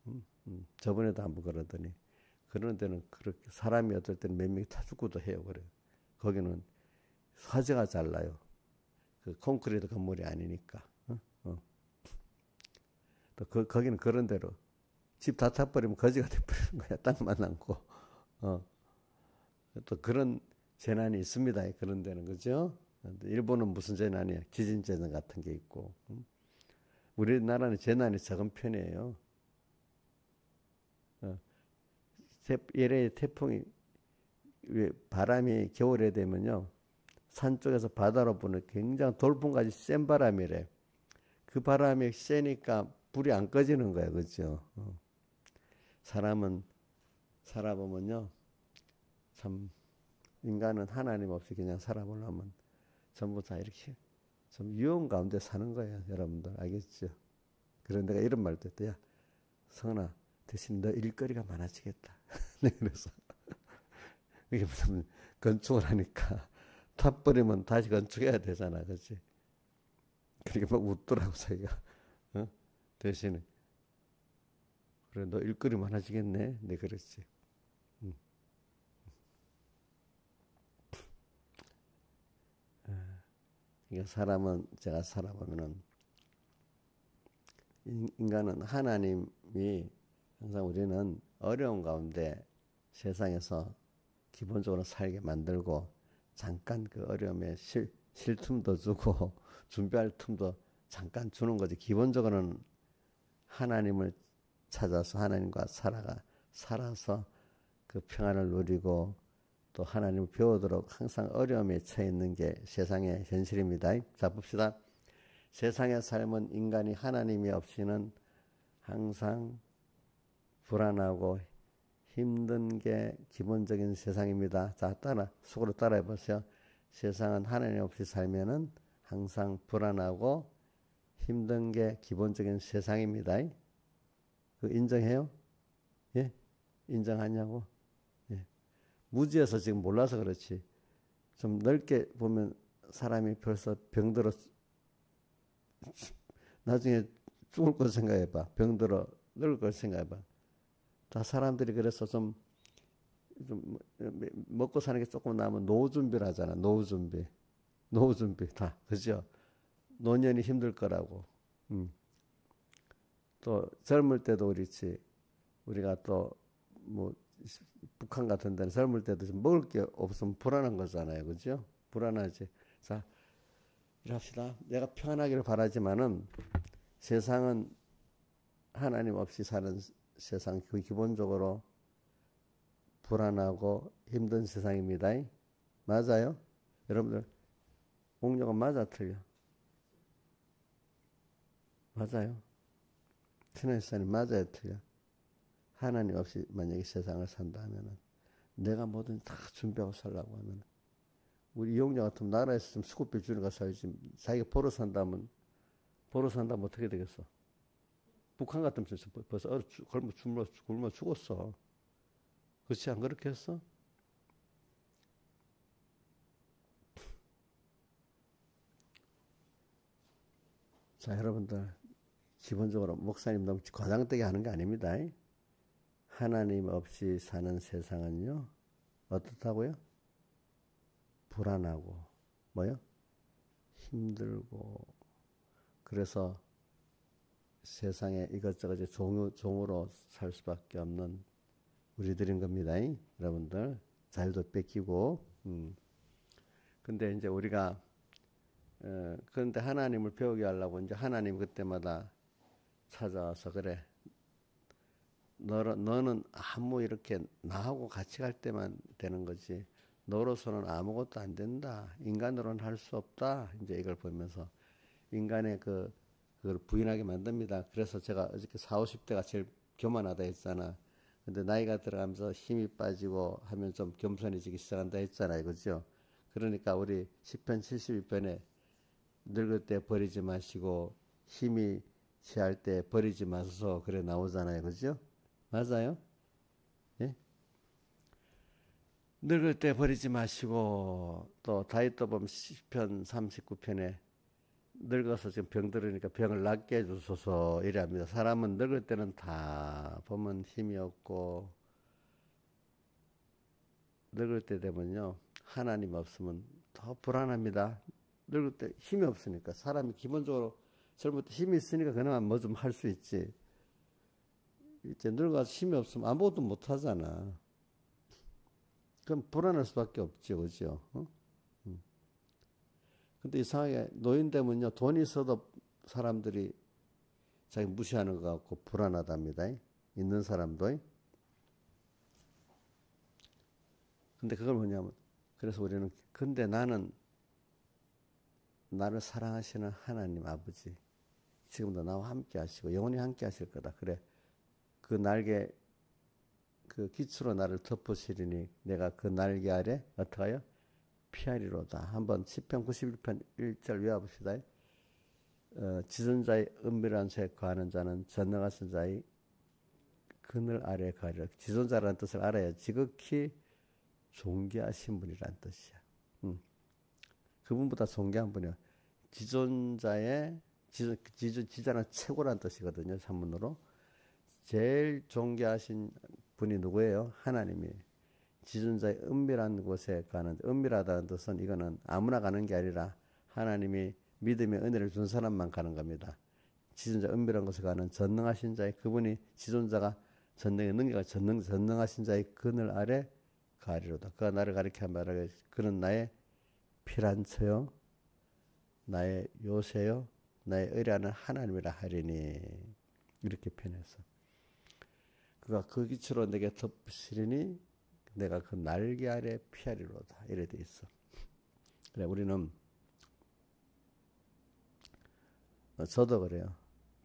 저번에도 한번 그러더니 그런 데는 그렇게 사람이 어떨 때는 몇 명이 타 죽고도 해요. 그래. 거기는 화재가 잘 나요. 그 콘크리트 건물이 아니니까. 또 거기는 그런 대로 집 다 타버리면 거지가 돼버리는 거야. 땅만 남고. 또 그런 재난이 있습니다. 그런 데는 그죠? 일본은 무슨 재난이야? 지진 재난 같은 게 있고. 우리나라는 재난이 적은 편이에요. 예래 태풍이 바람이 겨울에 되면요. 산 쪽에서 바다로 부는 굉장히 돌풍까지 센 바람이래. 그 바람이 세니까 불이 안 꺼지는 거야. 그죠? 사람은 살아보면요. 참 인간은 하나님 없이 그냥 살아보려면 전부 다 이렇게 좀 유혹 가운데 사는 거예요. 여러분들 알겠죠? 그런 내가 이런 말도 했대. 야 성은아 대신 너 일거리가 많아지겠다. 네, 그래서 이게 무슨 건축을 하니까 타버리면 다시 건축해야 되잖아. 그렇지? 그렇게 막 웃더라고 자기가. 대신에 그래 너 일거리 많아지겠네. 네 그렇지. 그러니까 사람은 제가 살아보면은 인간은 하나님이 항상 우리는 어려운 가운데 세상에서 기본적으로 살게 만들고 잠깐 그 어려움에 쉴 틈도 주고 준비할 틈도 잠깐 주는 거지. 기본적으로는 하나님을 찾아서 하나님과 살아서 그 평안을 누리고 또 하나님을 배우도록 항상 어려움에 처해 있는 게 세상의 현실입니다. 자 봅시다. 세상의 삶은 인간이 하나님이 없이는 항상 불안하고 힘든 게 기본적인 세상입니다. 자 속으로 따라해 보세요. 세상은 하나님 없이 살면은 항상 불안하고 힘든 게 기본적인 세상입니다. 그 인정해요? 예? 인정하냐고? 예. 무지해서 지금 몰라서 그렇지. 좀 넓게 보면 사람이 벌써 병들어 나중에 죽을 걸 생각해봐. 병들어 늙을 걸 생각해봐. 다 사람들이 그래서 좀 먹고 사는 게 조금 나면 노후 준비를 하잖아. 노후 준비. 노후 준비 다, 그죠? 노년이 힘들 거라고. 또 젊을 때도 그렇지. 우리가 또 뭐 북한 같은 데는 젊을 때도 좀 먹을 게 없으면 불안한 거잖아요, 그죠? 불안하지. 자, 일합시다. 내가 평안하기를 바라지만은 세상은 하나님 없이 사는 세상, 그 기본적으로 불안하고 힘든 세상입니다. 맞아요? 여러분들, 옥녀가 맞아, 틀려? 맞아요. 신혜사님 맞아요, 틀려? 하나님 없이 만약에 세상을 산다 하면은, 내가 뭐든 다 준비하고 살라고 하면, 우리 이용녀 같으면 나라에서 좀 수급비 주니까 살지, 자기가 보러 산다면 어떻게 되겠어? 북한 같으면 벌써 굶어 죽었어. 그렇지, 안 그렇게 했어? 자, 여러분들, 기본적으로 목사님 너무 과장되게 하는 게 아닙니다. 하나님 없이 사는 세상은요, 어떻다고요? 불안하고, 뭐요? 힘들고, 그래서 세상에 이것저것 종으로 살 수밖에 없는 우리들인 겁니다. 여러분들, 자유도 뺏기고, 근데 이제 우리가, 그런데 하나님을 배우게 하려고 이제 하나님 그때마다 찾아와서, 그래, 너는 아무 이렇게 나하고 같이 갈 때만 되는 거지. 너로서는 아무것도 안 된다. 인간으로는 할 수 없다. 이제 이걸 보면서 인간의 그걸 부인하게 만듭니다. 그래서 제가 어저께 40, 50대가 제일 교만하다 했잖아. 근데 나이가 들어가면서 힘이 빠지고 하면 좀 겸손해지기 시작한다 했잖아요. 그죠? 그러니까 우리 10편 72편에 늙을 때 버리지 마시고 힘이 취할 때 버리지 마소서, 그래 나오잖아요. 그죠? 맞아요? 예? 늙을 때 버리지 마시고, 또 다윗도 보면 시편 39편에 늙어서 지금 병들으니까 병을 낫게 해주소서 이래 합니다. 사람은 늙을 때는 다 보면 힘이 없고, 늙을 때 되면요, 하나님 없으면 더 불안합니다. 늙을 때 힘이 없으니까. 사람이 기본적으로 젊을 때 힘이 있으니까 그나마 뭐 좀 할 수 있지. 이제 늙어서 힘이 없으면 아무것도 못 하잖아. 그럼 불안할 수밖에 없죠, 그죠? 어? 근데 이상하게 노인 되면요, 돈이 있어도 사람들이 자기 무시하는 것 같고 불안하답니다. 있는 사람도. 근데 그걸 뭐냐면, 그래서 우리는, 근데 나는 나를 사랑하시는 하나님 아버지, 지금도 나와 함께 하시고 영원히 함께 하실 거다. 그래, 그 날개, 그 기초로 나를 덮으시리니 내가 그 날개 아래 어떻게 하여? 피하리로다. 한번 시편 91편 1절 외워봅시다. 지존자의 은밀한 새 거하는 자는 전능하신 자의 그늘 아래 가리라. 지존자라는 뜻을 알아야 지극히 존귀하신 분이란 뜻이야. 그분보다 존귀한 분이야. 지존자의 지존자는 최고란 뜻이거든요. 산문으로. 제일 존귀하신 분이 누구예요? 하나님이. 지존자의 은밀한 곳에 가는, 은밀하다는 뜻은 이거는 아무나 가는 게 아니라 하나님이 믿음의 은혜를 준 사람만 가는 겁니다. 지존자 은밀한 곳에 가는 전능하신 자의, 그분이 지존자가 전능의 능력을 전능하신 자의 그늘 아래 가리로다. 그가 나를 가리켜 말하되 그는 나의 피란처요 나의 요새요 나의 의뢰하는 하나님이라 하리니, 이렇게 표현했어. 그가 그 기초로 내게 덮으시리니 내가 그 날개 아래 피하리로다. 이래 돼 있어. 그래, 우리는, 저도 그래요.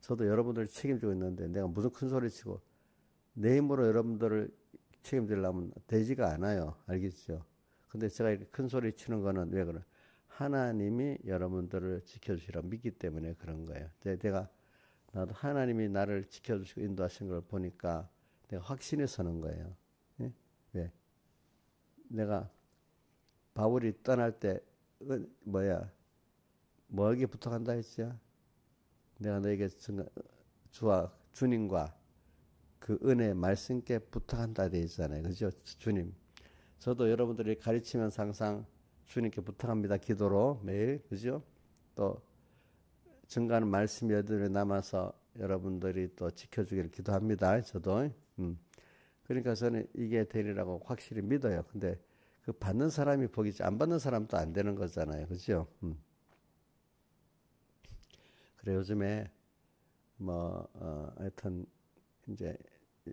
저도 여러분들 책임지고 있는데 내가 무슨 큰 소리 치고 내 힘으로 여러분들을 책임지려면 되지가 않아요. 알겠죠? 근데 제가 이렇게 큰 소리 치는 거는 왜 그래? 하나님이 여러분들을 지켜주시라 믿기 때문에 그런 거예요. 나도 하나님이 나를 지켜주시고 인도하신 걸 보니까 내가 확신이 서는 거예요. 예? 왜? 내가 바울이 떠날 때 뭐에게 부탁한다 했죠? 내가 너에게 주님과 그 은혜 말씀께 부탁한다 돼 있잖아요. 그죠? 주님. 저도 여러분들이 가르치면서 항상 주님께 부탁합니다. 기도로 매일, 그죠? 또 증가하는 말씀이 여러분에 남아서 여러분들이 또 지켜주기를 기도합니다. 저도. 그러니까 저는 이게 되리라고 확실히 믿어요. 근데 그 받는 사람이 복이지 안 받는 사람도 안 되는 거잖아요. 그죠? 그래 요즘에 뭐 하여튼 이제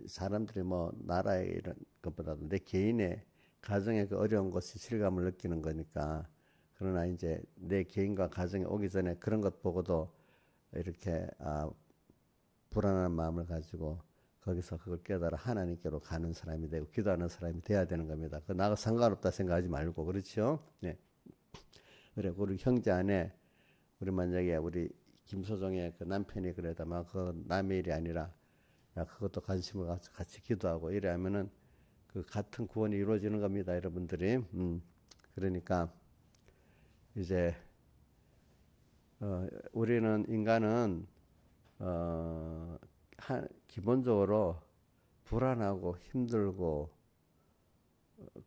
사람들이 뭐 나라의 이런 것보다도 내 개인의 가정의 그 어려운 것이 실감을 느끼는 거니까. 그러나 이제 내 개인과 가정에 오기 전에 그런 것 보고도 이렇게 불안한 마음을 가지고 거기서 그걸 깨달아 하나님께로 가는 사람이 되고 기도하는 사람이 돼야 되는 겁니다. 그 나가 상관없다 생각하지 말고. 그렇죠? 네. 그래 우리 형제 안에 우리 만약에 우리 김소정의 그 남편이 그래도 막 그 남의 일이 아니라 야 그것도 관심을 가지고 같이 기도하고 이래 하면은 그 같은 구원이 이루어지는 겁니다, 여러분들이. 그러니까 이제 우리는 인간은 기본적으로 불안하고 힘들고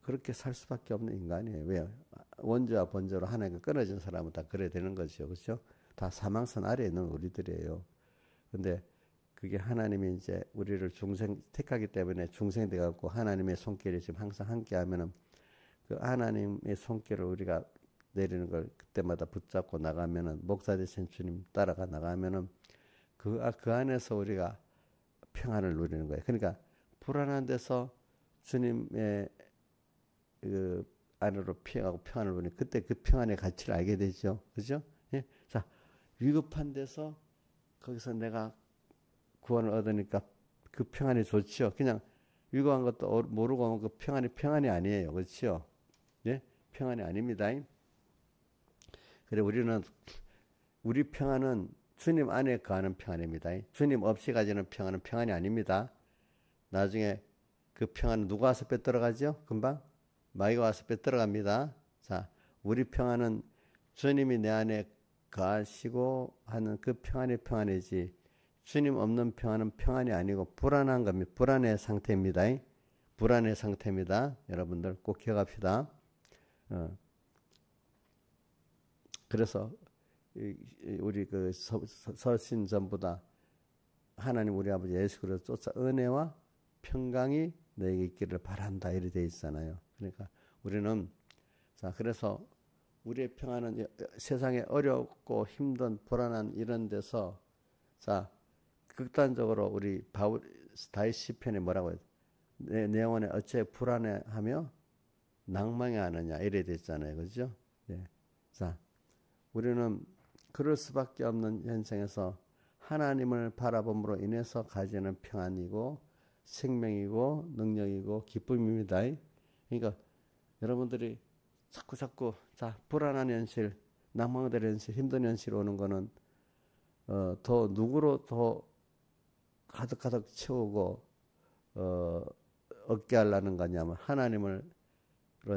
그렇게 살 수밖에 없는 인간이에요. 왜요? 원죄와 번제로 하나님과 끊어진 사람은 다 그래야 되는 거죠. 그렇죠? 다 사망선 아래에 있는 우리들이에요. 근데 그게 하나님이 이제 우리를 중생 택하기 때문에 중생 돼 갖고 하나님의 손길이 지금 항상 함께 하면은 그 하나님의 손길을 우리가 내리는 걸 그때마다 붙잡고 나가면은 목사 되신 주님 따라가 나가면은 그 안에서 우리가 평안을 누리는 거예요. 그러니까 불안한 데서 주님의 그 안으로 피해가고 평안을 누리는 그때 그 평안의 가치를 알게 되죠. 그죠? 예? 자, 위급한 데서 거기서 내가 구원을 얻으니까 그 평안이 좋죠. 그냥 위급한 것도 모르고 오면 그 평안이 아니에요. 그렇죠? 예? 평안이 아닙니다. 그래 우리는 우리 평안은 주님 안에 거하는 평안입니다. 주님 없이 가지는 평안은 평안이 아닙니다. 나중에 그 평안은 누가 와서 빼들어가죠? 금방 마귀가 와서 빼들어갑니다. 자, 우리 평안은 주님이 내 안에 거하시고 하는 그 평안이 평안이지 주님 없는 평안은 평안이 아니고 불안한 겁니다. 불안의 상태입니다. 불안의 상태입니다. 여러분들 꼭 기억합시다. 그래서 우리 그 서신 전보다 하나님 우리 아버지 예수 그리스도 쫓아 은혜와 평강이 너에게 있기를 바란다 이렇게 돼 있잖아요. 그러니까 우리는 자 그래서 우리의 평안은 세상에 어렵고 힘든 불안한 이런 데서 자 극단적으로 우리 다윗 시편에 뭐라고 해요? 내 영혼에 어째 불안해하며 낭망해 하느냐 이래 돼 있잖아요. 그죠? 예. 자 우리는 그럴 수밖에 없는 현상에서 하나님을 바라봄으로 인해서 가지는 평안이고 생명이고 능력이고 기쁨입니다. 그러니까 여러분들이 자꾸 자 불안한 현실, 낭망될 현실, 힘든 현실 오는 거는 더 누구로 더 가득 채우고 얻게 하려는 거냐면 하나님을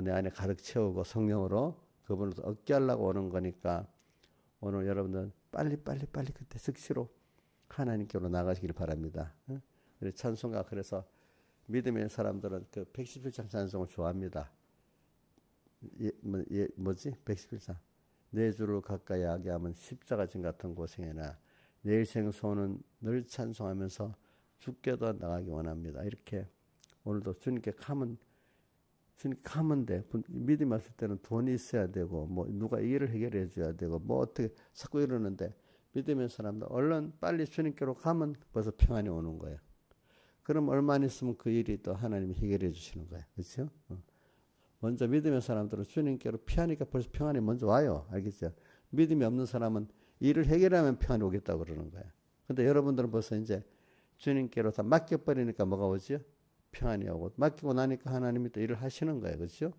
내 안에 가득 채우고 성령으로 그분을 얻게 하려고 오는 거니까 오늘 여러분들 빨리 그때 즉시로 하나님께로 나가시길 바랍니다. 그래서 찬송가 그래서 믿음의 사람들은 그 111장 찬송을 좋아합니다. 뭐지? 111장 내 주를 가까이 하게 하면 십자가 진 같은 고생이나 내 일생 소원은 늘 찬송하면서 죽게도 나가기 원합니다. 이렇게 오늘도 주님께 가면 돼. 믿음이 왔을 때는 돈이 있어야 되고, 뭐, 누가 일을 해결해 줘야 되고, 뭐, 어떻게 자꾸 이러는데, 믿음의 사람들, 얼른 빨리 주님께로 가면 벌써 평안이 오는 거예요. 그럼 얼마나 있으면 그 일이 또 하나님이 해결해 주시는 거예요. 그렇죠? 먼저 믿음의 사람들은 주님께로 피하니까 벌써 평안이 먼저 와요. 알겠죠? 믿음이 없는 사람은 일을 해결하면 평안이 오겠다고 그러는 거예요. 근데 여러분들은 벌써 이제 주님께로 다 맡겨버리니까 뭐가 오죠? 평안이 오고 맡기고 나니까 하나님이 또 일을 하시는 거예요. 그렇죠?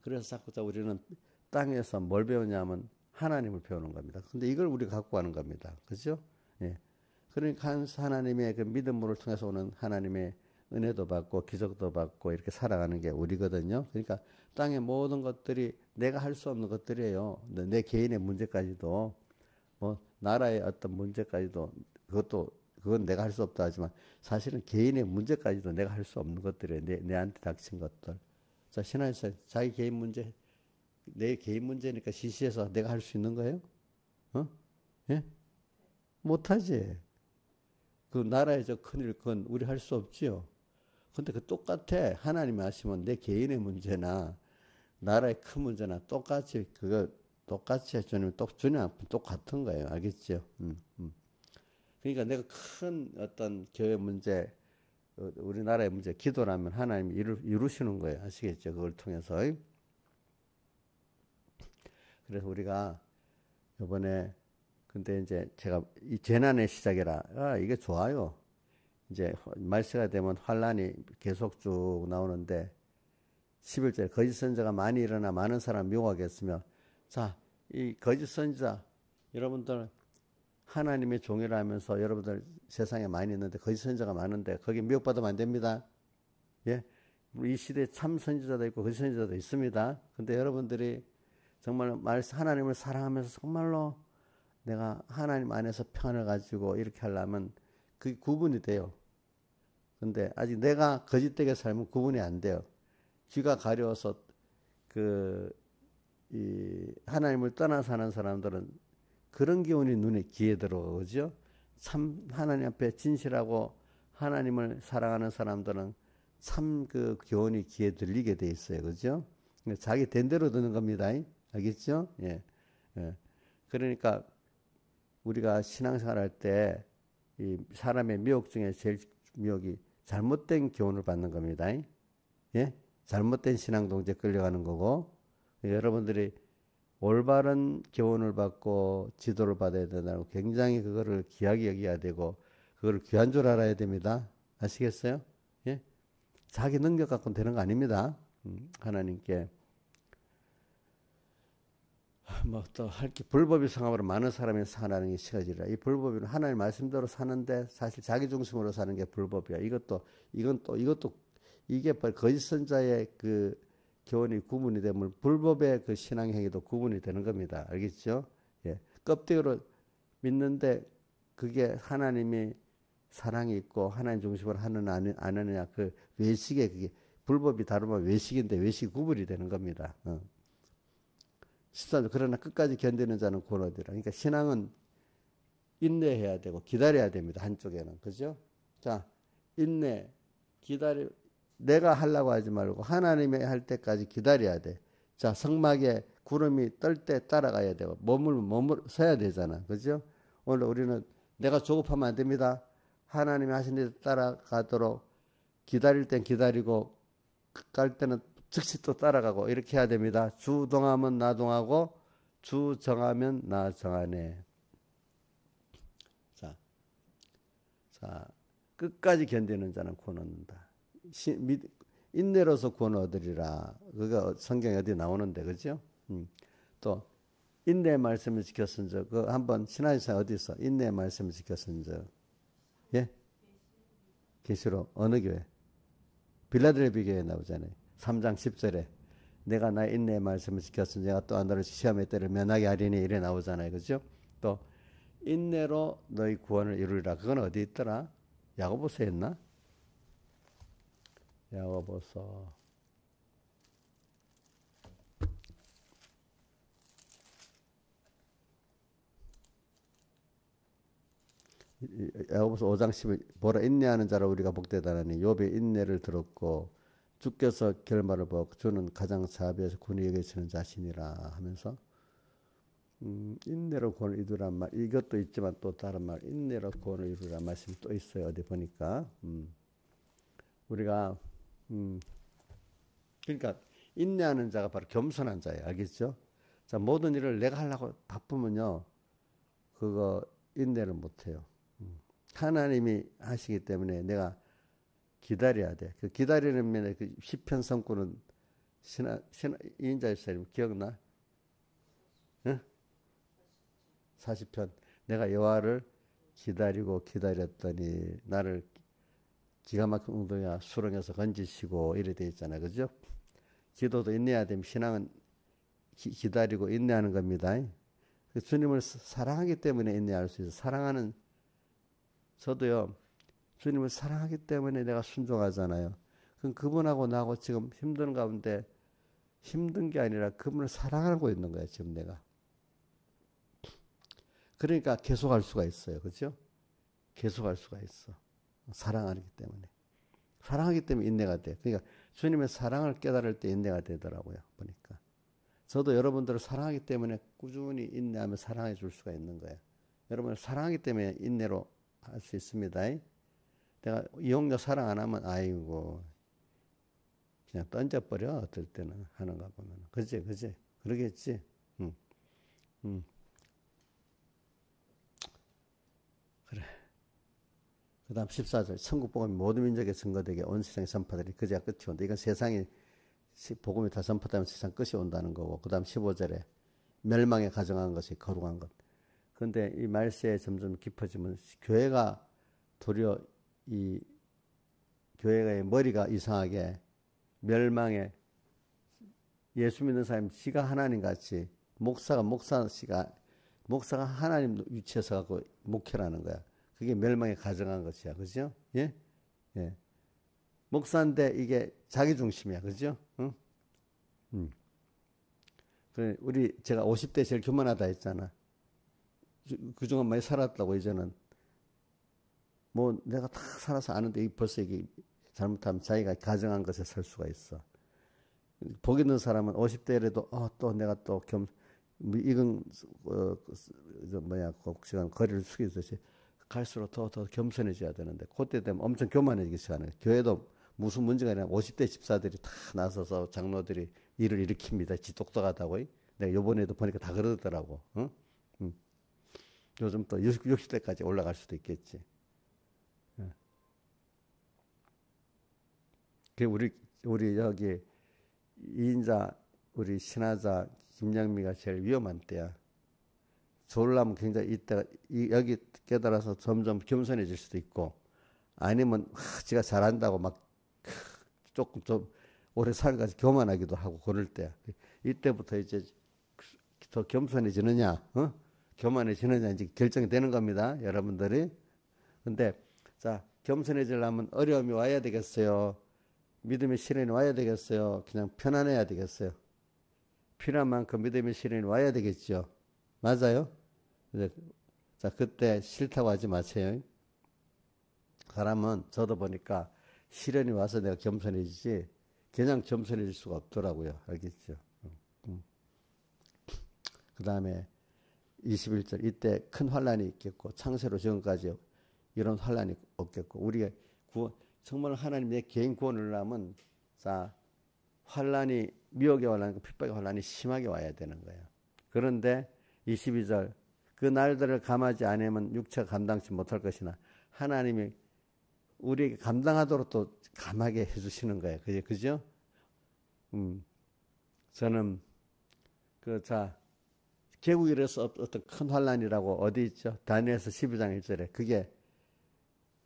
그래서 자꾸 우리는 땅에서 뭘 배우냐면 하나님을 배우는 겁니다. 근데 이걸 우리가 갖고 가는 겁니다. 그렇죠? 예. 그러니까 하나님의 그 믿음을 통해서 오는 하나님의 은혜도 받고 기적도 받고 이렇게 살아가는 게 우리거든요. 그러니까 땅의 모든 것들이 내가 할 수 없는 것들이에요. 내 개인의 문제까지도 뭐 나라의 어떤 문제까지도 그건 내가 할 수 없다 하지만 사실은 개인의 문제까지도 내가 할 수 없는 것들이에요. 내한테 닥친 것들. 자, 신앙에서 자기 개인 문제, 내 개인 문제니까 시시해서 내가 할 수 있는 거예요? 어? 예? 못하지. 그 나라의 저 큰일, 그건 우리 할 수 없지요. 근데 그 똑같아. 하나님이 하시면 내 개인의 문제나 나라의 큰 문제나 똑같이 그거 똑같이 주님 앞은 똑같은 거예요. 알겠죠? 그러니까 내가 큰 어떤 교회 문제, 우리나라의 문제 기도라면 하나님이 이루시는 거예요. 아시겠죠? 그걸 통해서. 그래서 우리가 이번에 근데 이제 제가 이 재난의 시작이라 이게 좋아요. 이제 말세가 되면 환란이 계속 쭉 나오는데 11절 거짓 선지자가 많이 일어나 많은 사람 미혹하겠으며 자, 이 거짓 선지자 여러분들 하나님의 종이라 하면서 여러분들 세상에 많이 있는데 거짓 선지자가 많은데 거기 미혹받으면 안 됩니다. 예? 이 시대에 참 선지자도 있고 거짓 선지자도 있습니다. 근데 여러분들이 정말 하나님을 사랑하면서 정말로 내가 하나님 안에서 평안을 가지고 이렇게 하려면 그게 구분이 돼요. 근데 아직 내가 거짓되게 살면 구분이 안 돼요. 귀가 가려워서 하나님을 떠나 사는 사람들은 그런 기운이 눈에 귀에 들어오죠. 참 하나님 앞에 진실하고 하나님을 사랑하는 사람들은 참 그 교훈이 귀에 들리게 돼 있어요. 그죠? 자기 된 대로 듣는 겁니다. 알겠죠? 예. 예. 그러니까 우리가 신앙생활 할 때 이 사람의 미혹 중에 제일 미혹이 잘못된 교훈을 받는 겁니다. 예? 잘못된 신앙 동지에 끌려가는 거고 여러분들이 올바른 교훈을 받고 지도를 받아야 된다고 굉장히 그거를 귀하게 여겨야 되고 그거를 귀한 줄 알아야 됩니다. 아시겠어요? 예? 자기 능력 갖고는 되는 거 아닙니다. 하나님께 뭐 또 할 게 불법이 성함으로 많은 사람이 사는 게 시가지라. 이 불법은 하나님 말씀대로 사는데 사실 자기 중심으로 사는 게 불법이야. 이것도 이게 거짓 선자의 그 교훈이 구분이 되면 불법의 그 신앙 행위도 구분이 되는 겁니다. 알겠죠? 예. 껍데기로 믿는데 그게 하나님이 사랑이 있고 하나님 중심으로 하는 안 하느냐 그 외식에 그게 불법이 다르면 외식인데 외식 구분이 되는 겁니다. 그러나 끝까지 견디는 자는 구원하리라. 그러니까 신앙은 인내해야 되고 기다려야 됩니다. 한쪽에는. 그죠? 자, 인내, 기다려. 내가 하려고 하지 말고 하나님이 할 때까지 기다려야 돼. 자, 성막에 구름이 떨 때 따라가야 되고 서야 되잖아. 그죠? 오늘 우리는 내가 조급하면 안 됩니다. 하나님이 하신 일 따라가도록 기다릴 땐 기다리고 갈 때는 즉시 또 따라가고 이렇게 해야 됩니다. 주 동하면 나 동하고 주 정하면 나 정하네. 자, 끝까지 견디는 자는 구원 얻는다. 인내로서 구원 얻으리라. 그거 성경에 어디 나오는데 그죠? 또 인내의 말씀을 지켰은 적, 그 한번 신화에서 어디 있어? 인내의 말씀을 지켰은 적, 예? 계시록 어느 교회? 빌라델비 교회에 나오잖아요. 3장 10절에 내가 나의 인내의 말씀을 지켰으니 내가 또한 너를 시험의 때를 면하게 하리니 이래 나오잖아요. 그죠? 또 인내로 너희 구원을 이루리라. 그건 어디 있더라? 야고보서에 있나? 야고보서 야고보서 5장 10을 보라 인내하는 자로 우리가 복되다라니 욥의 인내를 들었고 주께서 결말을 보고 주는 가장 자비해서 군이 여기시는 자신이라 하면서 인내로 구원을 이루란 말 이것도 있지만 또 다른 말 인내로 구원을 이루란 말씀이 또 있어요. 어디 보니까 우리가 그러니까 인내하는 자가 바로 겸손한 자예요. 알겠죠? 자, 모든 일을 내가 하려고 바쁘면요 그거 인내를 못해요. 하나님이 하시기 때문에 내가 기다려야 돼. 그 기다리는 면에 그 시편 성구는 이인자의 사람 기억나? 응? 40편. 내가 여호와를 기다리고 기다렸더니 나를 기가 막힌 웅덩이와 수렁에서 건지시고 이래 돼 있잖아요. 그죠? 기도도 인내해야 되면 신앙은 기다리고 인내하는 겁니다. 주님을 사랑하기 때문에 인내할 수 있어요. 저도요. 주님을 사랑하기 때문에 내가 순종하잖아요. 그럼 그분하고 나하고 지금 힘든 가운데 힘든 게 아니라 그분을 사랑하고 있는 거야, 지금 내가. 그러니까 계속할 수가 있어요. 그죠? 계속할 수가 있어. 사랑하기 때문에. 사랑하기 때문에 인내가 돼. 그러니까 주님의 사랑을 깨달을 때 인내가 되더라고요. 보니까. 저도 여러분들을 사랑하기 때문에 꾸준히 인내하며 사랑해 줄 수가 있는 거예요. 여러분을 사랑하기 때문에 인내로 할 수 있습니다. 내가 이용료 사랑 안 하면 아이고 그냥 던져버려. 어떨 때는 하는가 보면. 그지? 그러겠지? 응. 그래. 그 다음 14절. 천국복음이 모든 민족에 증거되게 온 세상에 전파되리. 그제야 끝이 온다. 이건 세상이 복음이 다 전파되면 세상 끝이 온다는 거고. 그 다음 15절에 멸망에 가정한 것이 거룩한 것. 그런데 이 말세에 점점 깊어지면 교회가 도리어 이 교회의 머리가 이상하게 멸망에 예수 믿는 사람이 지가 하나님 같이 목사가 하나님 위치에서 갖고 목회라는 거야. 그게 멸망에 가정한 것이야. 그죠? 예? 예. 목사인데 이게 자기 중심이야. 그죠? 응? 제가 50대 제일 교만하다 했잖아. 그동안 많이 살았다고, 이제는. 뭐, 내가 다 살아서 아는데, 벌써 이게 잘못하면 자기가 가정한 것에 설 수가 있어. 복 있는 사람은 50대라도, 또 내가 또 이건, 시간 거리를 숙이듯이 갈수록 더 겸손해져야 되는데, 그때 되면 엄청 교만해지기 시작하는 거야. 교회도 무슨 문제가 아니라 50대 집사들이 다 나서서 장로들이 일을 일으킵니다. 지 똑똑하다고. 내가 요번에도 보니까 다 그러더라고. 응? 요즘 또 60대까지 올라갈 수도 있겠지. 우리 여기 이인자, 우리 신하자 김양미가 제일 위험한 때야. 졸라면 굉장히 이때가 여기 깨달아서 점점 겸손해질 수도 있고, 아니면 지가 잘한다고 막 조금 좀 오래 살까지 교만하기도 하고 그럴 때야. 이때부터 이제 더 겸손해지느냐, 교만해지느냐 이제 결정이 되는 겁니다, 여러분들이. 근데 자, 겸손해지려면 어려움이 와야 되겠어요? 믿음의 시련이 와야 되겠어요? 그냥 편안해야 되겠어요? 필요한 만큼 믿음의 시련이 와야 되겠죠? 맞아요? 자, 그때 싫다고 하지 마세요. 사람은 저도 보니까 시련이 와서 내가 겸손해지지 그냥 겸손해질 수가 없더라고요. 알겠죠? 그 다음에 21절. 이때 큰 환란이 있겠고 창세로 지금까지 이런 환란이 없겠고, 우리가 정말 하나님 내 개인 구원을 하면, 자, 환란이, 미혹의 환란, 핍박의 환란이 심하게 와야 되는 거예요. 그런데 22절. 그 날들을 감하지 않으면 육체가 감당치 못할 것이나 하나님이 우리에게 감당하도록 또 감하게 해주시는 거예요. 그죠? 저는 개국이라서 어떤 큰 환란이라고 어디 있죠? 다니엘서 12장 1절에 그게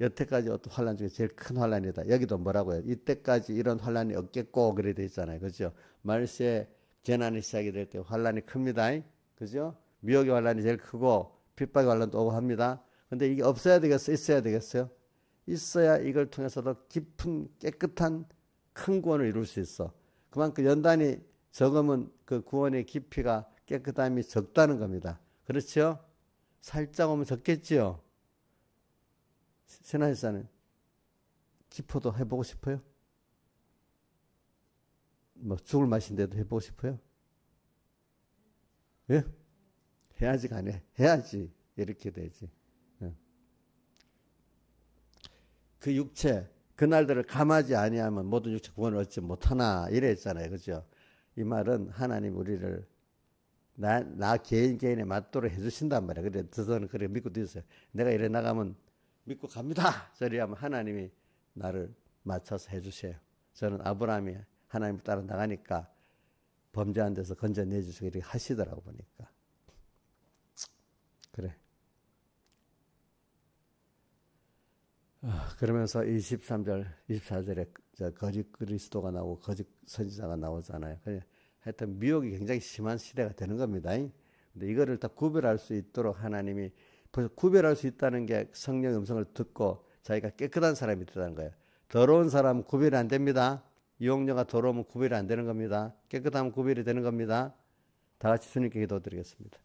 여태까지 어떤 환란 중에 제일 큰 환란이다. 여기도 뭐라고요? 이때까지 이런 환란이 없겠고 그래 돼 있잖아요. 그죠? 말세에 재난이 시작이 될 때 환란이 큽니다. 그죠? 미혹의 환란이 제일 크고 핍박의 환란도 오고 합니다. 근데 이게 없어야 되겠어요? 있어야 되겠어요? 있어야 이걸 통해서도 깊은 깨끗한 큰 구원을 이룰 수 있어. 그만큼 연단이 적으면 그 구원의 깊이가 깨끗함이 적다는 겁니다. 그렇죠? 살짝 오면 적겠지요? 신하일사는 기포도 해보고 싶어요? 뭐 죽을 맛인데도 해보고 싶어요? 예? 해야지가 아니야. 해야지. 이렇게 되지. 그 육체, 그 날들을 감하지 아니하면 모든 육체 구원을 얻지 못하나 이랬잖아요. 그죠? 이 말은 하나님 우리를 나 개인에 맞도록 해주신단 말이야. 그래, 저는 그래 믿고 있어요. 내가 이래 나가면 믿고 갑니다. 저리 하면 하나님이 나를 맞춰서 해주세요. 저는 아브라함이 하나님을 따라 나가니까 범죄한 데서 건져내주시고 이렇게 하시더라고 보니까. 그래. 그러면서 23절, 24절에 거짓 그리스도가 나오고 거짓 선지자가 나오잖아요. 하여튼 미혹이 굉장히 심한 시대가 되는 겁니다. 근데 이거를 다 구별할 수 있도록 하나님이, 구별할 수 있다는 게 성령의 음성을 듣고 자기가 깨끗한 사람이 되다는 거예요. 더러운 사람 구별이 안 됩니다. 유혹녀가 더러우면 구별이 안 되는 겁니다. 깨끗하면 구별이 되는 겁니다. 다 같이 주님께 기도드리겠습니다.